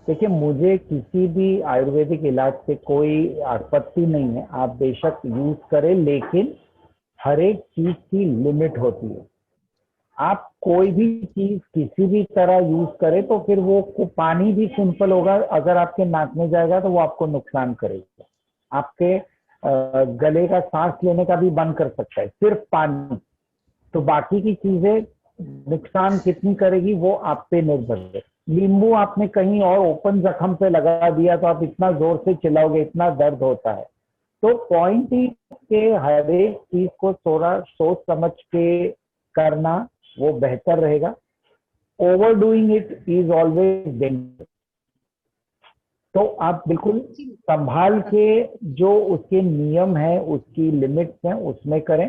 देखिए मुझे किसी भी आयुर्वेदिक इलाज से कोई आपत्ति नहीं है, आप बेशक यूज करें, लेकिन हर एक चीज की लिमिट होती है। आप कोई भी चीज किसी भी तरह यूज करें तो फिर वो पानी भी सिंपल होगा, अगर आपके नाक में जाएगा तो वो आपको नुकसान करेगा, आपके गले का सांस लेने का भी बंद कर सकता है, सिर्फ पानी। तो बाकी की चीजें नुकसान कितनी करेगी वो आप पे निर्भर है। नींबू आपने कहीं और ओपन जख्म पे लगा दिया तो आप इतना जोर से चिल्लाओगे, इतना दर्द होता है। तो पॉइंट ही के हर एक चीज को थोड़ा सोच समझ के करना वो बेहतर रहेगा। ओवरडूइंग इट इज ऑलवेज डेंजरस। तो आप बिल्कुल संभाल के जो उसके नियम है, उसकी लिमिट्स हैं, उसमें करें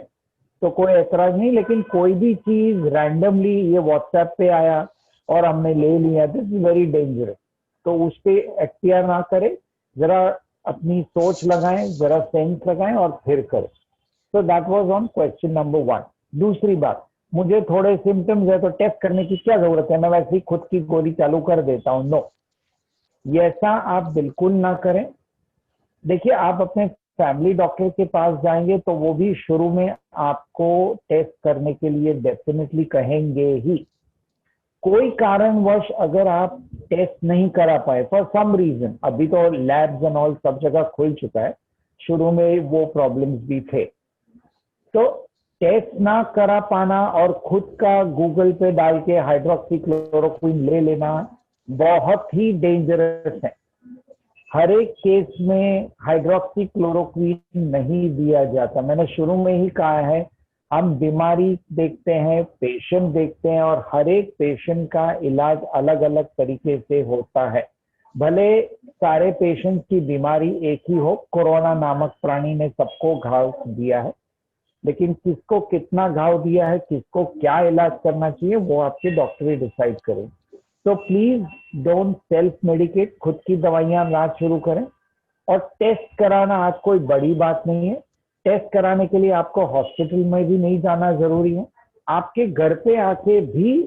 तो कोई ऐतराज नहीं। लेकिन कोई भी चीज रैंडमली ये व्हाट्सएप पे आया और हमने ले लिया, दिस इज वेरी डेंजरस। तो उस पे एक्टिया ना करें, जरा अपनी सोच लगाएं, जरा सेंस लगाएं और फिर करें। तो that was on question number 1। दूसरी बात, मुझे थोड़े सिम्टम्स है तो टेस्ट करने की क्या जरूरत है, मैं वैसे ही खुद की गोली चालू कर देता हूँ। नो, ऐसा आप बिल्कुल ना करें। देखिए आप अपने फैमिली डॉक्टर के पास जाएंगे तो वो भी शुरू में आपको टेस्ट करने के लिए डेफिनेटली कहेंगे ही। कोई कारणवश अगर आप टेस्ट नहीं करा पाए फॉर सम रीजन, अभी तो लैब्स एंड ऑल सब जगह खुल चुका है, शुरू में वो प्रॉब्लम्स भी थे, तो टेस्ट ना करा पाना और खुद का गूगल पे डाल के हाइड्रोक्सीक्लोरोक्विन ले लेना बहुत ही डेंजरस है। हर एक केस में हाइड्रोक्सीक्लोरोक्विन नहीं दिया जाता। मैंने शुरू में ही कहा है, हम बीमारी देखते हैं, पेशेंट देखते हैं और हर एक पेशेंट का इलाज अलग अलग तरीके से होता है। भले सारे पेशेंट की बीमारी एक ही हो, कोरोना नामक प्राणी ने सबको घाव दिया है, लेकिन किसको कितना घाव दिया है, किसको क्या इलाज करना चाहिए, वो आपके डॉक्टर ही डिसाइड करें। तो प्लीज डोंट सेल्फ मेडिकेट, खुद की दवाइयां ना शुरू करें। और टेस्ट कराना आज कोई बड़ी बात नहीं है। टेस्ट कराने के लिए आपको हॉस्पिटल में भी नहीं जाना जरूरी है, आपके घर पे आके भी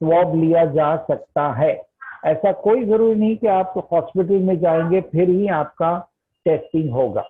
स्वैब लिया जा सकता है। ऐसा कोई जरूरी नहीं कि आप हॉस्पिटल में जाएंगे फिर ही आपका टेस्टिंग होगा।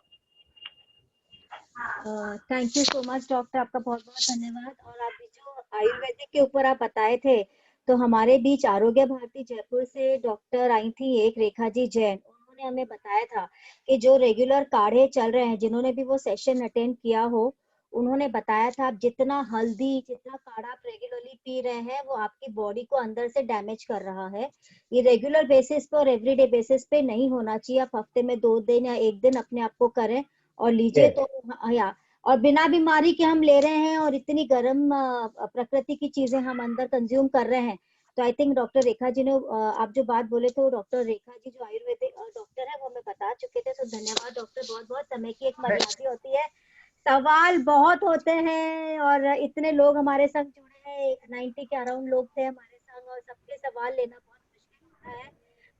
Thank you so much doctor, आपका बहुत बहुत धन्यवाद। और आप जो आयुर्वेदिक के ऊपर आप बताए थे, तो हमारे बीच आरोग्य भारती जयपुर से डॉक्टर आई थी एक, रेखा जी जैन, उन्होंने हमें बताया था कि जो रेगुलर काढ़े चल रहे हैं, जिन्होंने भी वो सेशन अटेंड किया हो, उन्होंने बताया था आप जितना हल्दी, जितना काढ़ा आप रेगुलरली पी रहे हैं, वो आपकी बॉडी को अंदर से डैमेज कर रहा है। ये रेगुलर बेसिस पे और एवरीडे बेसिस पे नहीं होना चाहिए। आप हफ्ते में 2 दिन या 1 दिन अपने आप को करें और लीजिए। तो या और बिना बीमारी के हम ले रहे हैं और इतनी गर्म प्रकृति की चीजें हम अंदर कंज्यूम कर रहे हैं। तो आई थिंक डॉक्टर रेखा जी ने आप जो बात बोले थे, डॉक्टर रेखा जी जो आयुर्वेदिक डॉक्टर है वो हमें बता चुके थे। तो धन्यवाद डॉक्टर, बहुत बहुत। समय की एक मर्यादा होती है, सवाल बहुत होते हैं और इतने लोग हमारे संग जुड़े हैं, 90 के अराउंड लोग थे हमारे संग और सबके सवाल लेना बहुत है,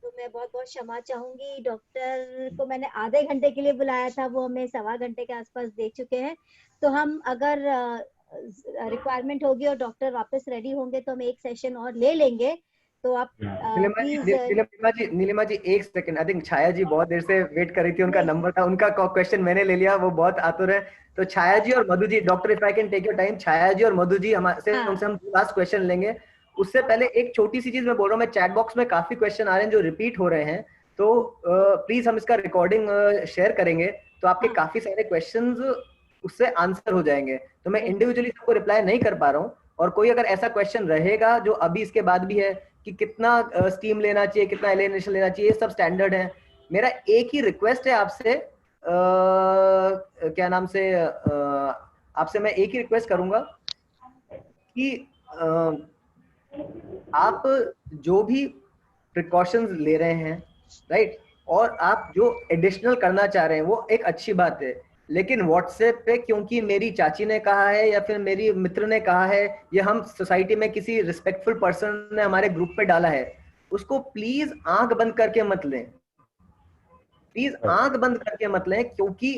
तो मैं बहुत बहुत क्षमा चाहूंगी। डॉक्टर को मैंने आधे घंटे के लिए बुलाया था, वो हमें 1.25 घंटे के आसपास दे चुके हैं। तो हम अगर रिक्वायरमेंट होगी और डॉक्टर वापस रेडी होंगे तो हम एक सेशन और ले लेंगे। तो आप प्लीज। नीलिमा जी एक सेकंड, आई थिंक छाया जी बहुत देर से वेट कर रही थी, उनका नंबर था, उनका क्वेश्चन मैंने ले लिया, वो बहुत आतुर है। तो छाया जी और Madhu ji, doctor if I can take your time, Chhaya ji और मधु जी हमारे उनसे हम लास्ट क्वेश्चन लेंगे। उससे पहले एक छोटी सी चीज मैं बोल रहा हूँ, मैं चैट बॉक्स में काफी क्वेश्चन आ रहे हैं जो रिपीट हो रहे हैं, तो प्लीज हम इसका रिकॉर्डिंग शेयर करेंगे, तो आपके काफी सारे क्वेश्चंस उससे आंसर हो जाएंगे। तो मैं इंडिविजुअली सबको रिप्लाई नहीं कर पा रहा हूँ, और कोई अगर ऐसा क्वेश्चन रहेगा जो अभी इसके बाद भी है कि कितना स्टीम लेना चाहिए, कितना एलिनेशन लेना चाहिए, ये सब स्टैंडर्ड है। मेरा एक ही रिक्वेस्ट है आपसे, क्या नाम से, आपसे मैं एक ही रिक्वेस्ट करूंगा कि आप जो भी प्रिकॉशंस ले रहे हैं, राइट, और आप जो एडिशनल करना चाह रहे हैं वो एक अच्छी बात है, लेकिन व्हाट्सएप पे क्योंकि मेरी चाची ने कहा है या फिर मेरी मित्र ने कहा है या हम सोसाइटी में किसी रिस्पेक्टफुल पर्सन ने हमारे ग्रुप पे डाला है, उसको प्लीज आंख बंद करके मत लें, प्लीज आंख बंद करके मत लें, क्योंकि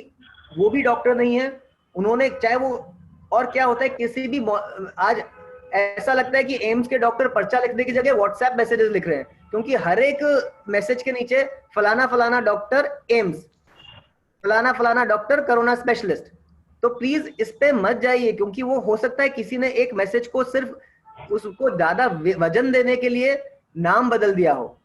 वो भी डॉक्टर नहीं है, उन्होंने चाहे वो, और क्या होता है किसी भी, आज ऐसा लगता है कि एम्स के डॉक्टर पर्चा लिखने की जगह व्हाट्सएप मैसेजेस लिख रहे हैं, क्योंकि हर एक मैसेज के नीचे फलाना फलाना डॉक्टर एम्स, फलाना फलाना डॉक्टर कोरोना स्पेशलिस्ट। तो प्लीज इस पे मत जाइए, क्योंकि वो हो सकता है किसी ने एक मैसेज को सिर्फ उसको ज्यादा वजन देने के लिए नाम बदल दिया हो,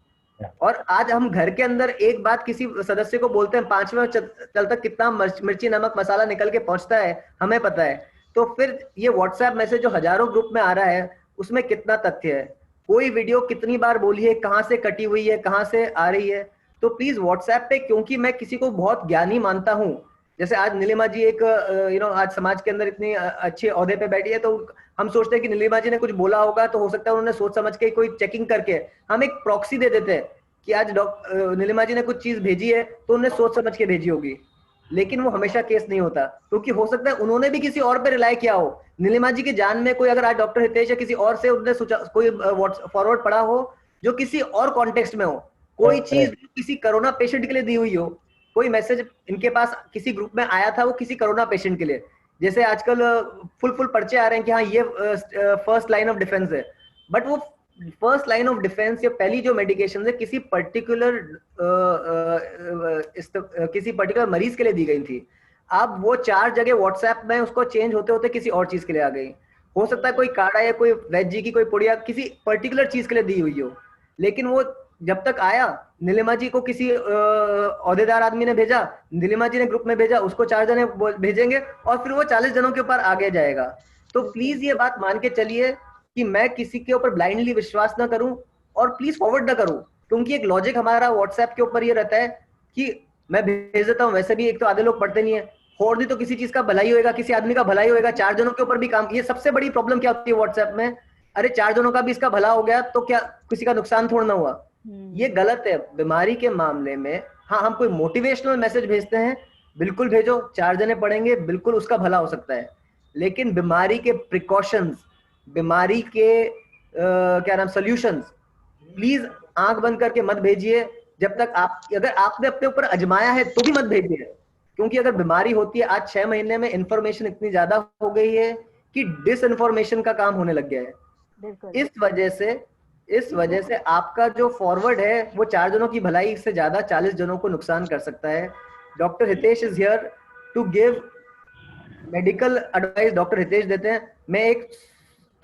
और आज हम घर के अंदर एक बात किसी सदस्य को बोलते हैं, 5वें तल तक कितना मिर्ची नमक मसाला निकल के पहुंचता है हमें पता है। तो फिर ये व्हाट्सएप मैसेज जो हजारों ग्रुप में आ रहा है उसमें कितना तथ्य है, कोई वीडियो कितनी बार बोली है, कहाँ से कटी हुई है, कहाँ से आ रही है। तो प्लीज व्हाट्सएप पे, क्योंकि मैं किसी को बहुत ज्ञानी मानता हूँ, जैसे आज नीलिमा जी एक आज समाज के अंदर इतनी अच्छे ओहदे पे बैठी है, तो हम सोचते हैं कि नीलिमा जी ने कुछ बोला होगा, तो हो सकता है उन्होंने सोच समझ के कोई चेकिंग करके हम एक प्रॉक्सी दे देते हैं कि आज नीलिमा जी ने कुछ चीज भेजी है तो उन्होंने सोच समझ के भेजी होगी, लेकिन वो हमेशा केस नहीं होता, क्योंकि हो सकता है उन्होंने भी किसी और पे रिलाई किया हो। नीलिमा जी की जान में कोई अगर आज डॉक्टर हितेश या किसी और से उन्होंने कोई फॉरवर्ड पड़ा हो जो किसी और कॉन्टेक्स्ट में हो, कोई चीज किसी कोरोना पेशेंट के लिए दी हुई हो, कोई मैसेज इनके पास किसी ग्रुप में आया था वो किसी कोरोना पेशेंट के लिए, जैसे आजकल फुल पर्चे आ रहे हैं कि हाँ ये फर्स्ट लाइन ऑफ डिफेंस है, बट वो फर्स्ट लाइन ऑफ डिफेंस या पहली जो मेडिकेशन है किसी पर्टिकुलर मरीज के लिए दी गई थी। अब वो 4 जगह व्हाट्सएप में उसको चेंज होते होते किसी और चीज के लिए आ गई। हो सकता है कोई काढ़ा या कोई वेज जी की कोई पुड़िया किसी पर्टिकुलर चीज के लिए दी हुई हो, लेकिन वो जब तक आया, नीलिमा जी को किसी ओहदेदार आदमी ने भेजा, नीलिमा जी ने ग्रुप में भेजा, उसको 4 जने भेजेंगे और फिर वो 40 जनों के ऊपर आगे जाएगा। तो प्लीज ये बात मान के चलिए कि मैं किसी के ऊपर ब्लाइंडली विश्वास ना करूं और प्लीज फॉरवर्ड ना करूं, क्योंकि एक लॉजिक हमारा व्हाट्सएप के ऊपर ये रहता है कि मैं भेज देता हूं, वैसे भी एक तो आधे लोग पढ़ते नहीं है, और भी तो किसी चीज का भलाई होएगा, किसी आदमी का भलाई होएगा, 4 जनों के ऊपर भी काम। ये सबसे बड़ी प्रॉब्लम क्या होती है व्हाट्सएप में, अरे 4 जनों का भी इसका भला हो गया तो क्या किसी का नुकसान थोड़ा ना हुआ। ये गलत है। बीमारी के मामले में हाँ हम कोई मोटिवेशनल मैसेज भेजते हैं, बिल्कुल भेजो, 4 जने पढ़ेंगे, बिल्कुल उसका भला हो सकता है, लेकिन बीमारी के प्रिकॉशंस, बीमारी के क्या नाम सॉल्यूशंस, प्लीज आंख बंद करके मत भेजिए जब तक आप, अगर आपने अपने ऊपर अजमाया है तो भी मत भेजिए, क्योंकि अगर बीमारी होती है, आज 6 महीने में इंफॉर्मेशन इतनी ज्यादा हो गई है कि डिस इन्फॉर्मेशन का काम होने लग गया है। इस वजह से आपका जो फॉरवर्ड है वो 4 जनों की भलाई से ज्यादा 40 जनों को नुकसान कर सकता है। Doctor Hitesh is here to give medical advice, doctor Hitesh देते हैं। मैं एक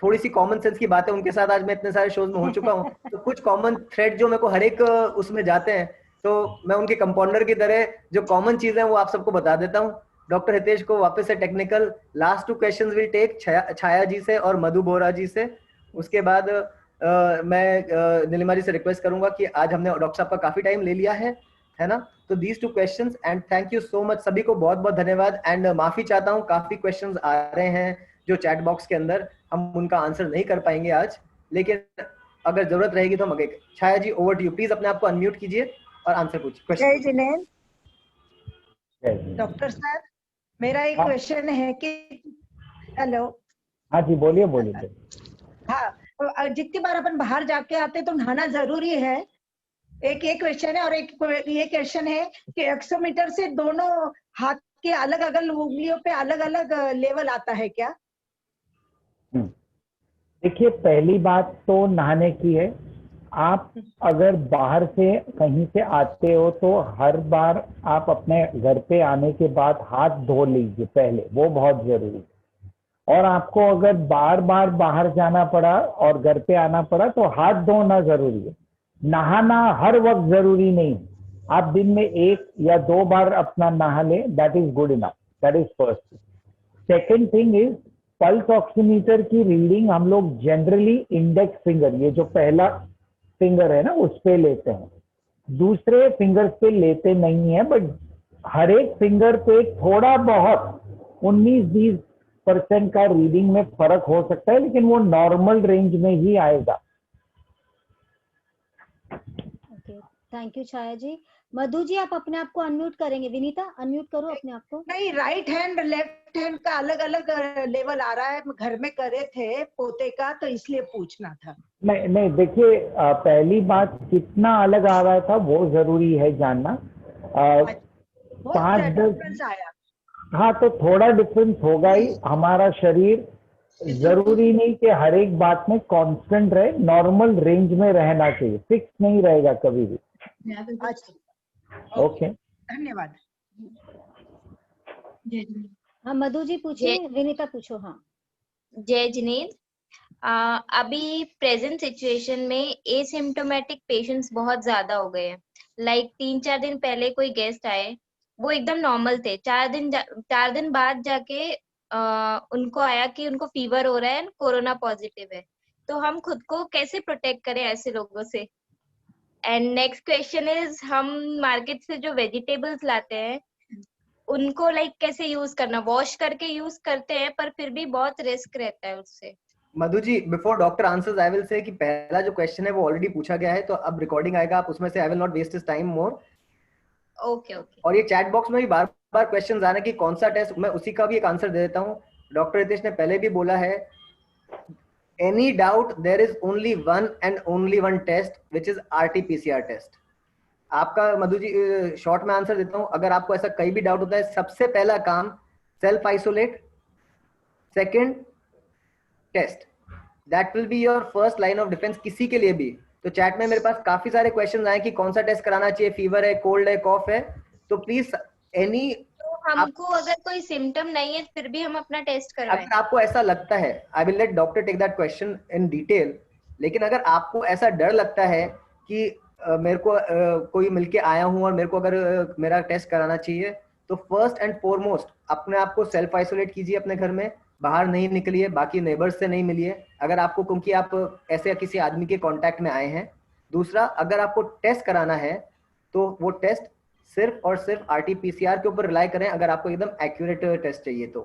थोड़ी सी कॉमन सेंस की बात है, उनके साथ आज मैं इतने सारे शोज में हो चुका हूँ, तो कुछ कॉमन थ्रेड जो मेरे को हर एक उसमें जाते हैं, तो मैं उनके कंपाउंडर की तरह जो कॉमन चीजें हैं वो आप सबको बता देता हूँ। डॉक्टर हितेश को वापस से technical last 2 questions will take Chhaya ji से और मधु बोरा जी से। उसके बाद मैं नीलिमा जी से रिक्वेस्ट करूंगा कि आज हमने डॉक्टर साहब का काफी टाइम ले लिया है ना, तो these 2 questions and thank you so much, सभी को बहुत बहुत धन्यवाद। एंड माफी चाहता हूँ, काफी क्वेश्चंस आ रहे हैं जो चैट बॉक्स के अंदर, हम उनका आंसर नहीं कर पाएंगे आज, लेकिन अगर जरूरत रहेगी तो हम आगे। छाया जी ओवर टू यू, प्लीज अपने आप को अनम्यूट कीजिए और आंसर पूछिए। जय जिनेंद्र। डॉक्टर साहब मेरा एक क्वेश्चन है कि हेलो। हाँ जी बोलिए। हाँ, जितनी बार अपन बाहर जाके आते तो नहाना जरूरी है, एक ये क्वेश्चन है और एक ये क्वेश्चन है कि एक्सोमीटर से दोनों हाथ के अलग अलग उंगलियों पे अलग अलग लेवल आता है क्या? देखिए, पहली बात तो नहाने की है। आप अगर बाहर से कहीं से आते हो तो हर बार आप अपने घर पे आने के बाद हाथ धो लीजिए पहले, वो बहुत जरूरी है। और आपको अगर बार बार बाहर जाना पड़ा और घर पे आना पड़ा तो हाथ धोना जरूरी है। नहाना हर वक्त जरूरी नहीं। आप दिन में 1 या 2 बार अपना नहा लें, that is good enough. That is first. Second thing is, pulse oximeter की रीडिंग हम लोग जनरली इंडेक्स फिंगर, ये जो पहला फिंगर है ना, उस पे लेते हैं, दूसरे फिंगर्स पे लेते नहीं है। बट हर एक फिंगर पे थोड़ा बहुत 19-20% का रीडिंग में फर्क हो सकता है, लेकिन वो नॉर्मल रेंज में ही आएगा। ओके, थैंक यू छाया जी। मधु जी, आप अपने आप को अनम्यूट करेंगे? विनीता, अनम्यूट करो अपने आप को। नहीं, राइट हैंड लेफ्ट हैंड का अलग अलग लेवल आ रहा है। घर में करे थे पोते का, तो इसलिए पूछना था। नहीं, देखिए, पहली बात कितना अलग आ रहा था वो जरूरी है जानना। 5-10 आया। हाँ, तो थोड़ा डिफरेंस होगा ही। हमारा शरीर जरूरी नहीं कि हर एक बात में कांस्टेंट रहे, नॉर्मल रेंज में रहना चाहिए, फिक्स नहीं रहेगा कभी भी। ओके, धन्यवाद। हाँ मधु जी पूछिए, विनीता पूछो। हाँ, जय जिनेंद्र, अभी प्रेजेंट सिचुएशन में एसिम्प्टोमेटिक पेशेंट्स बहुत ज्यादा हो गए हैं। लाइक 3-4 दिन पहले कोई गेस्ट आए, वो एकदम नॉर्मल थे। 4 दिन बाद जाके उनको आया कि उनको फीवर हो रहा है, कोरोना पॉजिटिव है। तो हम खुद को कैसे प्रोटेक्ट करें ऐसे लोगों से? एंड नेक्स्ट क्वेश्चन इज, हम मार्केट से जो वेजिटेबल्स लाते हैं उनको लाइक कैसे यूज करना? वॉश करके यूज करते हैं पर फिर भी बहुत रिस्क रहता है उससे। Madhu ji, before doctor answers I will say कि पहला जो क्वेश्चन है वो ऑलरेडी पूछा गया है, तो अब रिकॉर्डिंग आएगा, आप उसमें से I will not waste his time more. Okay. और ये चैट बॉक्स में भी बार बार क्वेश्चन आ रहे हैं कि कौन सा टेस्ट, मैं उसी का भी एक आंसर दे देता हूँ। डॉक्टर हितेश ने पहले भी बोला है, any doubt there is only one and only one test which is RT-PCR test. आपका मधु जी शॉर्ट में आंसर देता हूं, अगर आपको ऐसा कहीं भी डाउट होता है, सबसे पहला काम self isolate, second test. That will be your first line of defence किसी के लिए भी। तो चैट में मेरे पास काफी सारे क्वेश्चन आए कि कौन सा टेस्ट कराना चाहिए, फीवर है, कोल्ड है, कॉफ है, तो प्लीज एनी। तो हमको अगर कोई सिम्टम नहीं है फिर भी हम अपना टेस्ट करवाएं? अगर आपको ऐसा लगता है, I will let doctor take that question in detail, लेकिन अगर आपको ऐसा डर लगता है कि मेरे को कोई मिलके आया हूं और मेरे को अगर मेरा टेस्ट कराना चाहिए, तो फर्स्ट एंड फॉरमोस्ट अपने आप को सेल्फ आइसोलेट कीजिए अपने घर में, बाहर नहीं निकलिए, बाकी नेबर्स से नहीं मिलिए अगर आपको, क्योंकि आप ऐसे किसी आदमी के कांटेक्ट में आए हैं। दूसरा, अगर आपको टेस्ट कराना है तो वो टेस्ट सिर्फ और सिर्फ RT-PCR के ऊपर रिलाई करें, अगर आपको एकदम एक्यूरेट टेस्ट चाहिए तो।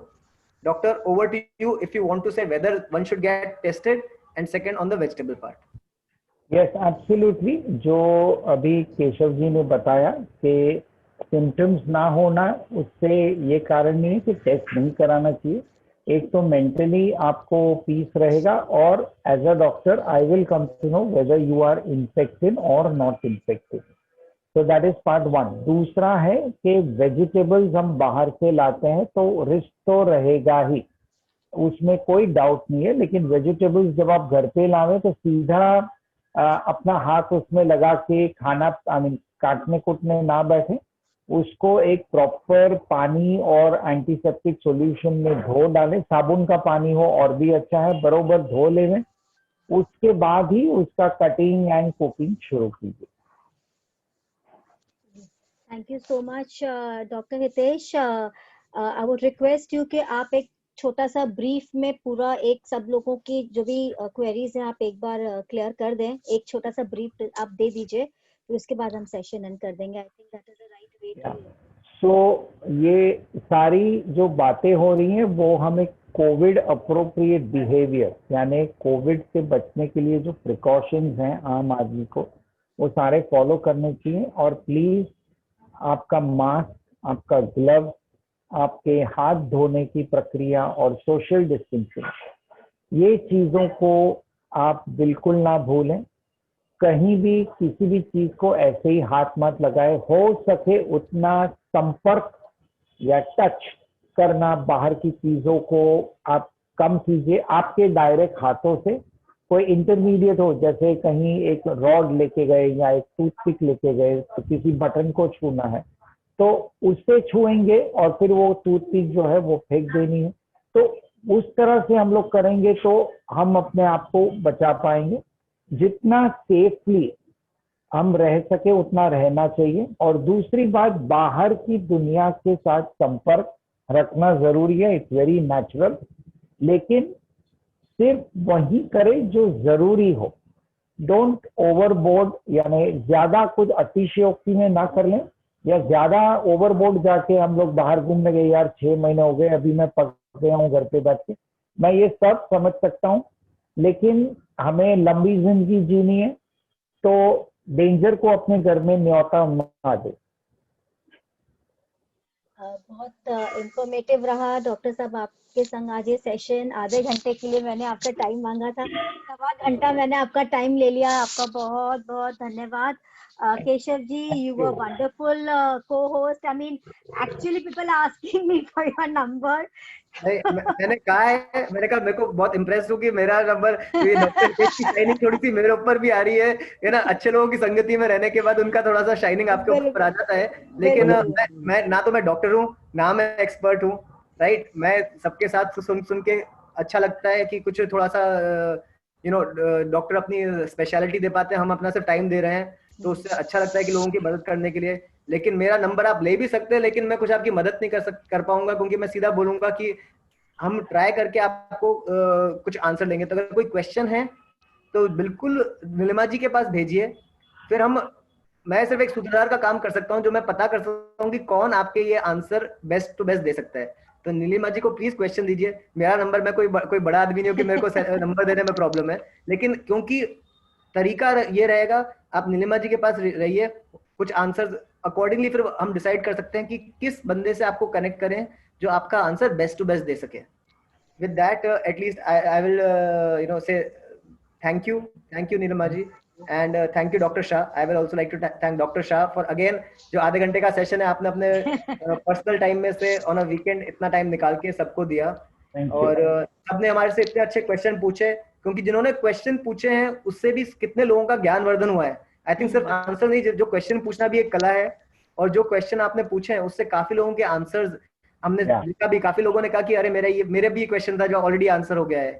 Doctor, over to you if you want to say whether one should get tested, and second on the vegetable part. Yes, absolutely. जो अभी केशव जी ने बताया कि सिम्टम्स ना होना, उससे ये कारण नहीं है कि टेस्ट नहीं कराना चाहिए। एक तो मेंटली आपको पीस रहेगा, और as a doctor I will come to know whether you are infected और नॉट इन्फेक्टेड। तो दैट इज पार्ट 1। दूसरा है कि वेजिटेबल्स हम बाहर से लाते हैं तो रिस्क तो रहेगा ही, उसमें कोई डाउट नहीं है। लेकिन वेजिटेबल्स जब आप घर पे लावें तो सीधा अपना हाथ उसमें लगा के खाना, काटने कूटने ना बैठे, उसको एक प्रॉपर पानी और एंटीसेप्टिक सॉल्यूशन में धो डालें। साबुन का पानी हो और भी अच्छा है, बरोबर धो लें, उसके बाद ही उसका कटिंग एंड कुकिंग शुरू कीजिए। Thank you so much doctor Hitesh. I would request you कि आप एक छोटा सा ब्रीफ में पूरा एक सब लोगों की जो भी क्वेरीज हैं आप एक बार क्लियर कर दें। एक छोटा सा ब्रीफ आप दे दीजिए, तो उसके बाद हम सेशन एंड कर देंगे। I think that is the right way to. So ये सारी जो बातें हो रही हैं वो हमें कोविड अप्रोप्रिएट बिहेवियर, यानी कोविड से बचने के लिए जो प्रिकॉशंस हैं आम आदमी को, वो सारे फॉलो करने चाहिए। और प्लीज आपका मास्क, आपका ग्लव, आपके हाथ धोने की प्रक्रिया और सोशल डिस्टेंसिंग, ये चीजों को आप बिल्कुल ना भूलें। कहीं भी किसी भी चीज को ऐसे ही हाथ मत लगाए, हो सके उतना संपर्क या टच करना बाहर की चीजों को आप कम कीजिए। आपके डायरेक्ट हाथों से कोई इंटरमीडिएट हो, जैसे कहीं एक रॉड लेके गए या एक टूथपिक लेके गए तो किसी बटन को छूना है तो उससे छुएंगे और फिर वो टूथपिक जो है वो फेंक देनी है। तो उस तरह से हम लोग करेंगे तो हम अपने आप को बचा पाएंगे। जितना सेफली हम रह सके उतना रहना चाहिए। और दूसरी बात, बाहर की दुनिया के साथ संपर्क रखना जरूरी है, इट्स वेरी नेचुरल, लेकिन सिर्फ वही करें जो जरूरी हो। डोंट ओवरबोर्ड, यानी ज्यादा कुछ अतिशयोक्ति में ना कर लें, या ज्यादा ओवरबोर्ड जाके हम लोग बाहर घूमने गए, यार 6 महीने हो गए अभी मैं पक गया हूँ घर पे बैठ के, मैं ये सब समझ सकता हूँ, लेकिन हमें लंबी जिंदगी जीनी है तो डेंजर को अपने घर में न्योता ना दे। बहुत इंफॉर्मेटिव रहा डॉक्टर साहब आपके संग आज ये सेशन। आधे घंटे के लिए मैंने आपसे टाइम मांगा था, 1.25 घंटा मैंने आपका टाइम ले लिया। आपका बहुत बहुत धन्यवाद। Keshav ji, you were wonderful co-host. I mean, actually people are asking me for your number. मैंने कहा है, मैंने कहा मेरे को बहुत इम्प्रेस हूँ कि मेरा नंबर, डॉक्टर हितेश की शाइनिंग थोड़ी सी मेरे ऊपर भी आ रही है ना। अच्छे लोगों की संगति में रहने के बाद उनका थोड़ा सा शाइनिंग आपके ऊपर आ जाता है। लेकिन मैं ना तो मैं डॉक्टर हूँ ना मैं एक्सपर्ट हूँ, राइट। मैं सबके साथ सुन के अच्छा लगता है कि कुछ थोड़ा सा डॉक्टर अपनी स्पेशलिटी दे पाते हैं, हम अपना सिर्फ टाइम दे रहे हैं, तो उससे अच्छा लगता है कि लोगों की मदद करने के लिए। लेकिन मेरा नंबर आप ले भी सकते हैं, लेकिन मैं कुछ आपकी मदद नहीं कर पाऊंगा, क्योंकि मैं सीधा बोलूंगा कि हम ट्राई करके आपको कुछ आंसर देंगे। तो अगर कोई क्वेश्चन है तो बिल्कुल नीलिमा जी के पास भेजिए। फिर मैं सिर्फ एक सूत्रधार का काम कर सकता हूँ, जो मैं पता कर सकता हूँ कि कौन आपके ये आंसर बेस्ट टू बेस्ट दे सकता है। तो नीलिमा जी को प्लीज क्वेश्चन दीजिए। मेरा नंबर, मैं कोई बड़ा आदमी नहीं हूँ कि मेरे को नंबर देने में प्रॉब्लम है, लेकिन क्योंकि तरीका ये रहेगा, आप नीलिमा जी के पास रहिए, कुछ आंसर अकॉर्डिंगली फिर हम डिसाइड कर सकते हैं कि किस बंदे से आपको कनेक्ट करें जो आपका आंसर बेस्ट टू बेस्ट दे सके। With that at least I will say thank you Nilima ji, and thank you doctor Shah. I will also like to thank doctor Shah for again जो आधे घंटे का सेशन है आपने अपने पर्सनल टाइम में से ऑन अ वीकेंड इतना टाइम निकाल के सबको दिया, और सबने हमारे से इतने अच्छे क्वेश्चन पूछे, क्योंकि जिन्होंने क्वेश्चन पूछे हैं उससे भी कितने लोगों का ज्ञानवर्धन हुआ है। आई थिंक सिर्फ आंसर नहीं, जो क्वेश्चन पूछना भी एक कला है, और जो क्वेश्चन आपने पूछे हैं उससे काफी लोगों के आंसर्स हमने लिखा भी। काफी लोगों ने कहा कि अरे मेरे भी क्वेश्चन था जो ऑलरेडी आंसर हो गया है।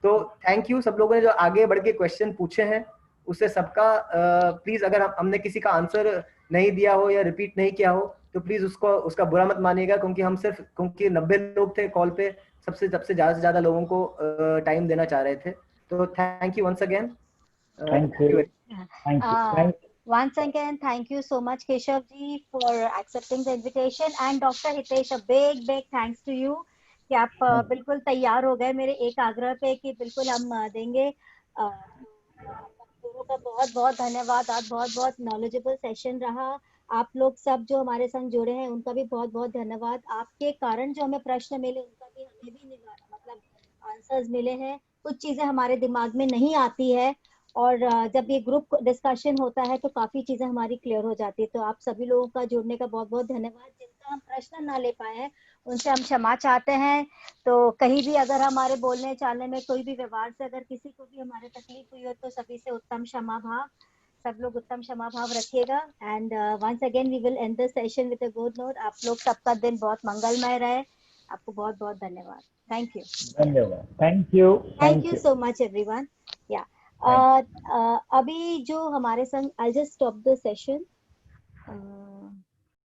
तो थैंक यू सब लोगों ने जो आगे बढ़ के क्वेश्चन पूछे हैं, उससे सबका प्लीज अगर हमने किसी का आंसर नहीं दिया हो या रिपीट नहीं किया हो तो प्लीज उसका बुरा मत मानिएगा, क्योंकि 90 लोग थे कॉल पे, सबसे ज्यादा से ज्यादा लोगों को टाइम देना चाह रहे थे। तो thank you once again. Once again, thank you so much, Keshav ji, for accepting the invitation, and Dr. Hitesh, a big thanks to you कि आप बिल्कुल तैयार हो गए मेरे एक आग्रह पे कि बिल्कुल हम देंगे। दोनों का बहुत बहुत धन्यवाद। आज बहुत नॉलेजेबल सेशन रहा। आप लोग सब जो हमारे संग जुड़े हैं उनका भी बहुत धन्यवाद। आपके कारण जो हमें प्रश्न मिले उनका भी हमें भी मतलब आंसर्स मिले हैं। कुछ चीजें हमारे दिमाग में नहीं आती है, और जब ये ग्रुप डिस्कशन होता है तो काफी चीजें हमारी क्लियर हो जाती है। तो आप सभी लोगों का जुड़ने का बहुत धन्यवाद। जिनका हम प्रश्न ना ले पाए हैं उनसे हम क्षमा चाहते हैं। तो कहीं भी अगर हमारे बोलने चालने में कोई भी व्यवहार से अगर किसी को भी हमारे तकलीफ हुई हो तो सभी से उत्तम क्षमा भाव, सब लोग उत्तम क्षमा भाव रखिएगा। And once again we will end the session with a good note. आप लोग सबका दिन बहुत मंगलमय रहे। आपको बहुत धन्यवाद। Thank you. धन्यवाद। Thank you so much everyone. या अभी जो हमारे संग, I just stop the session.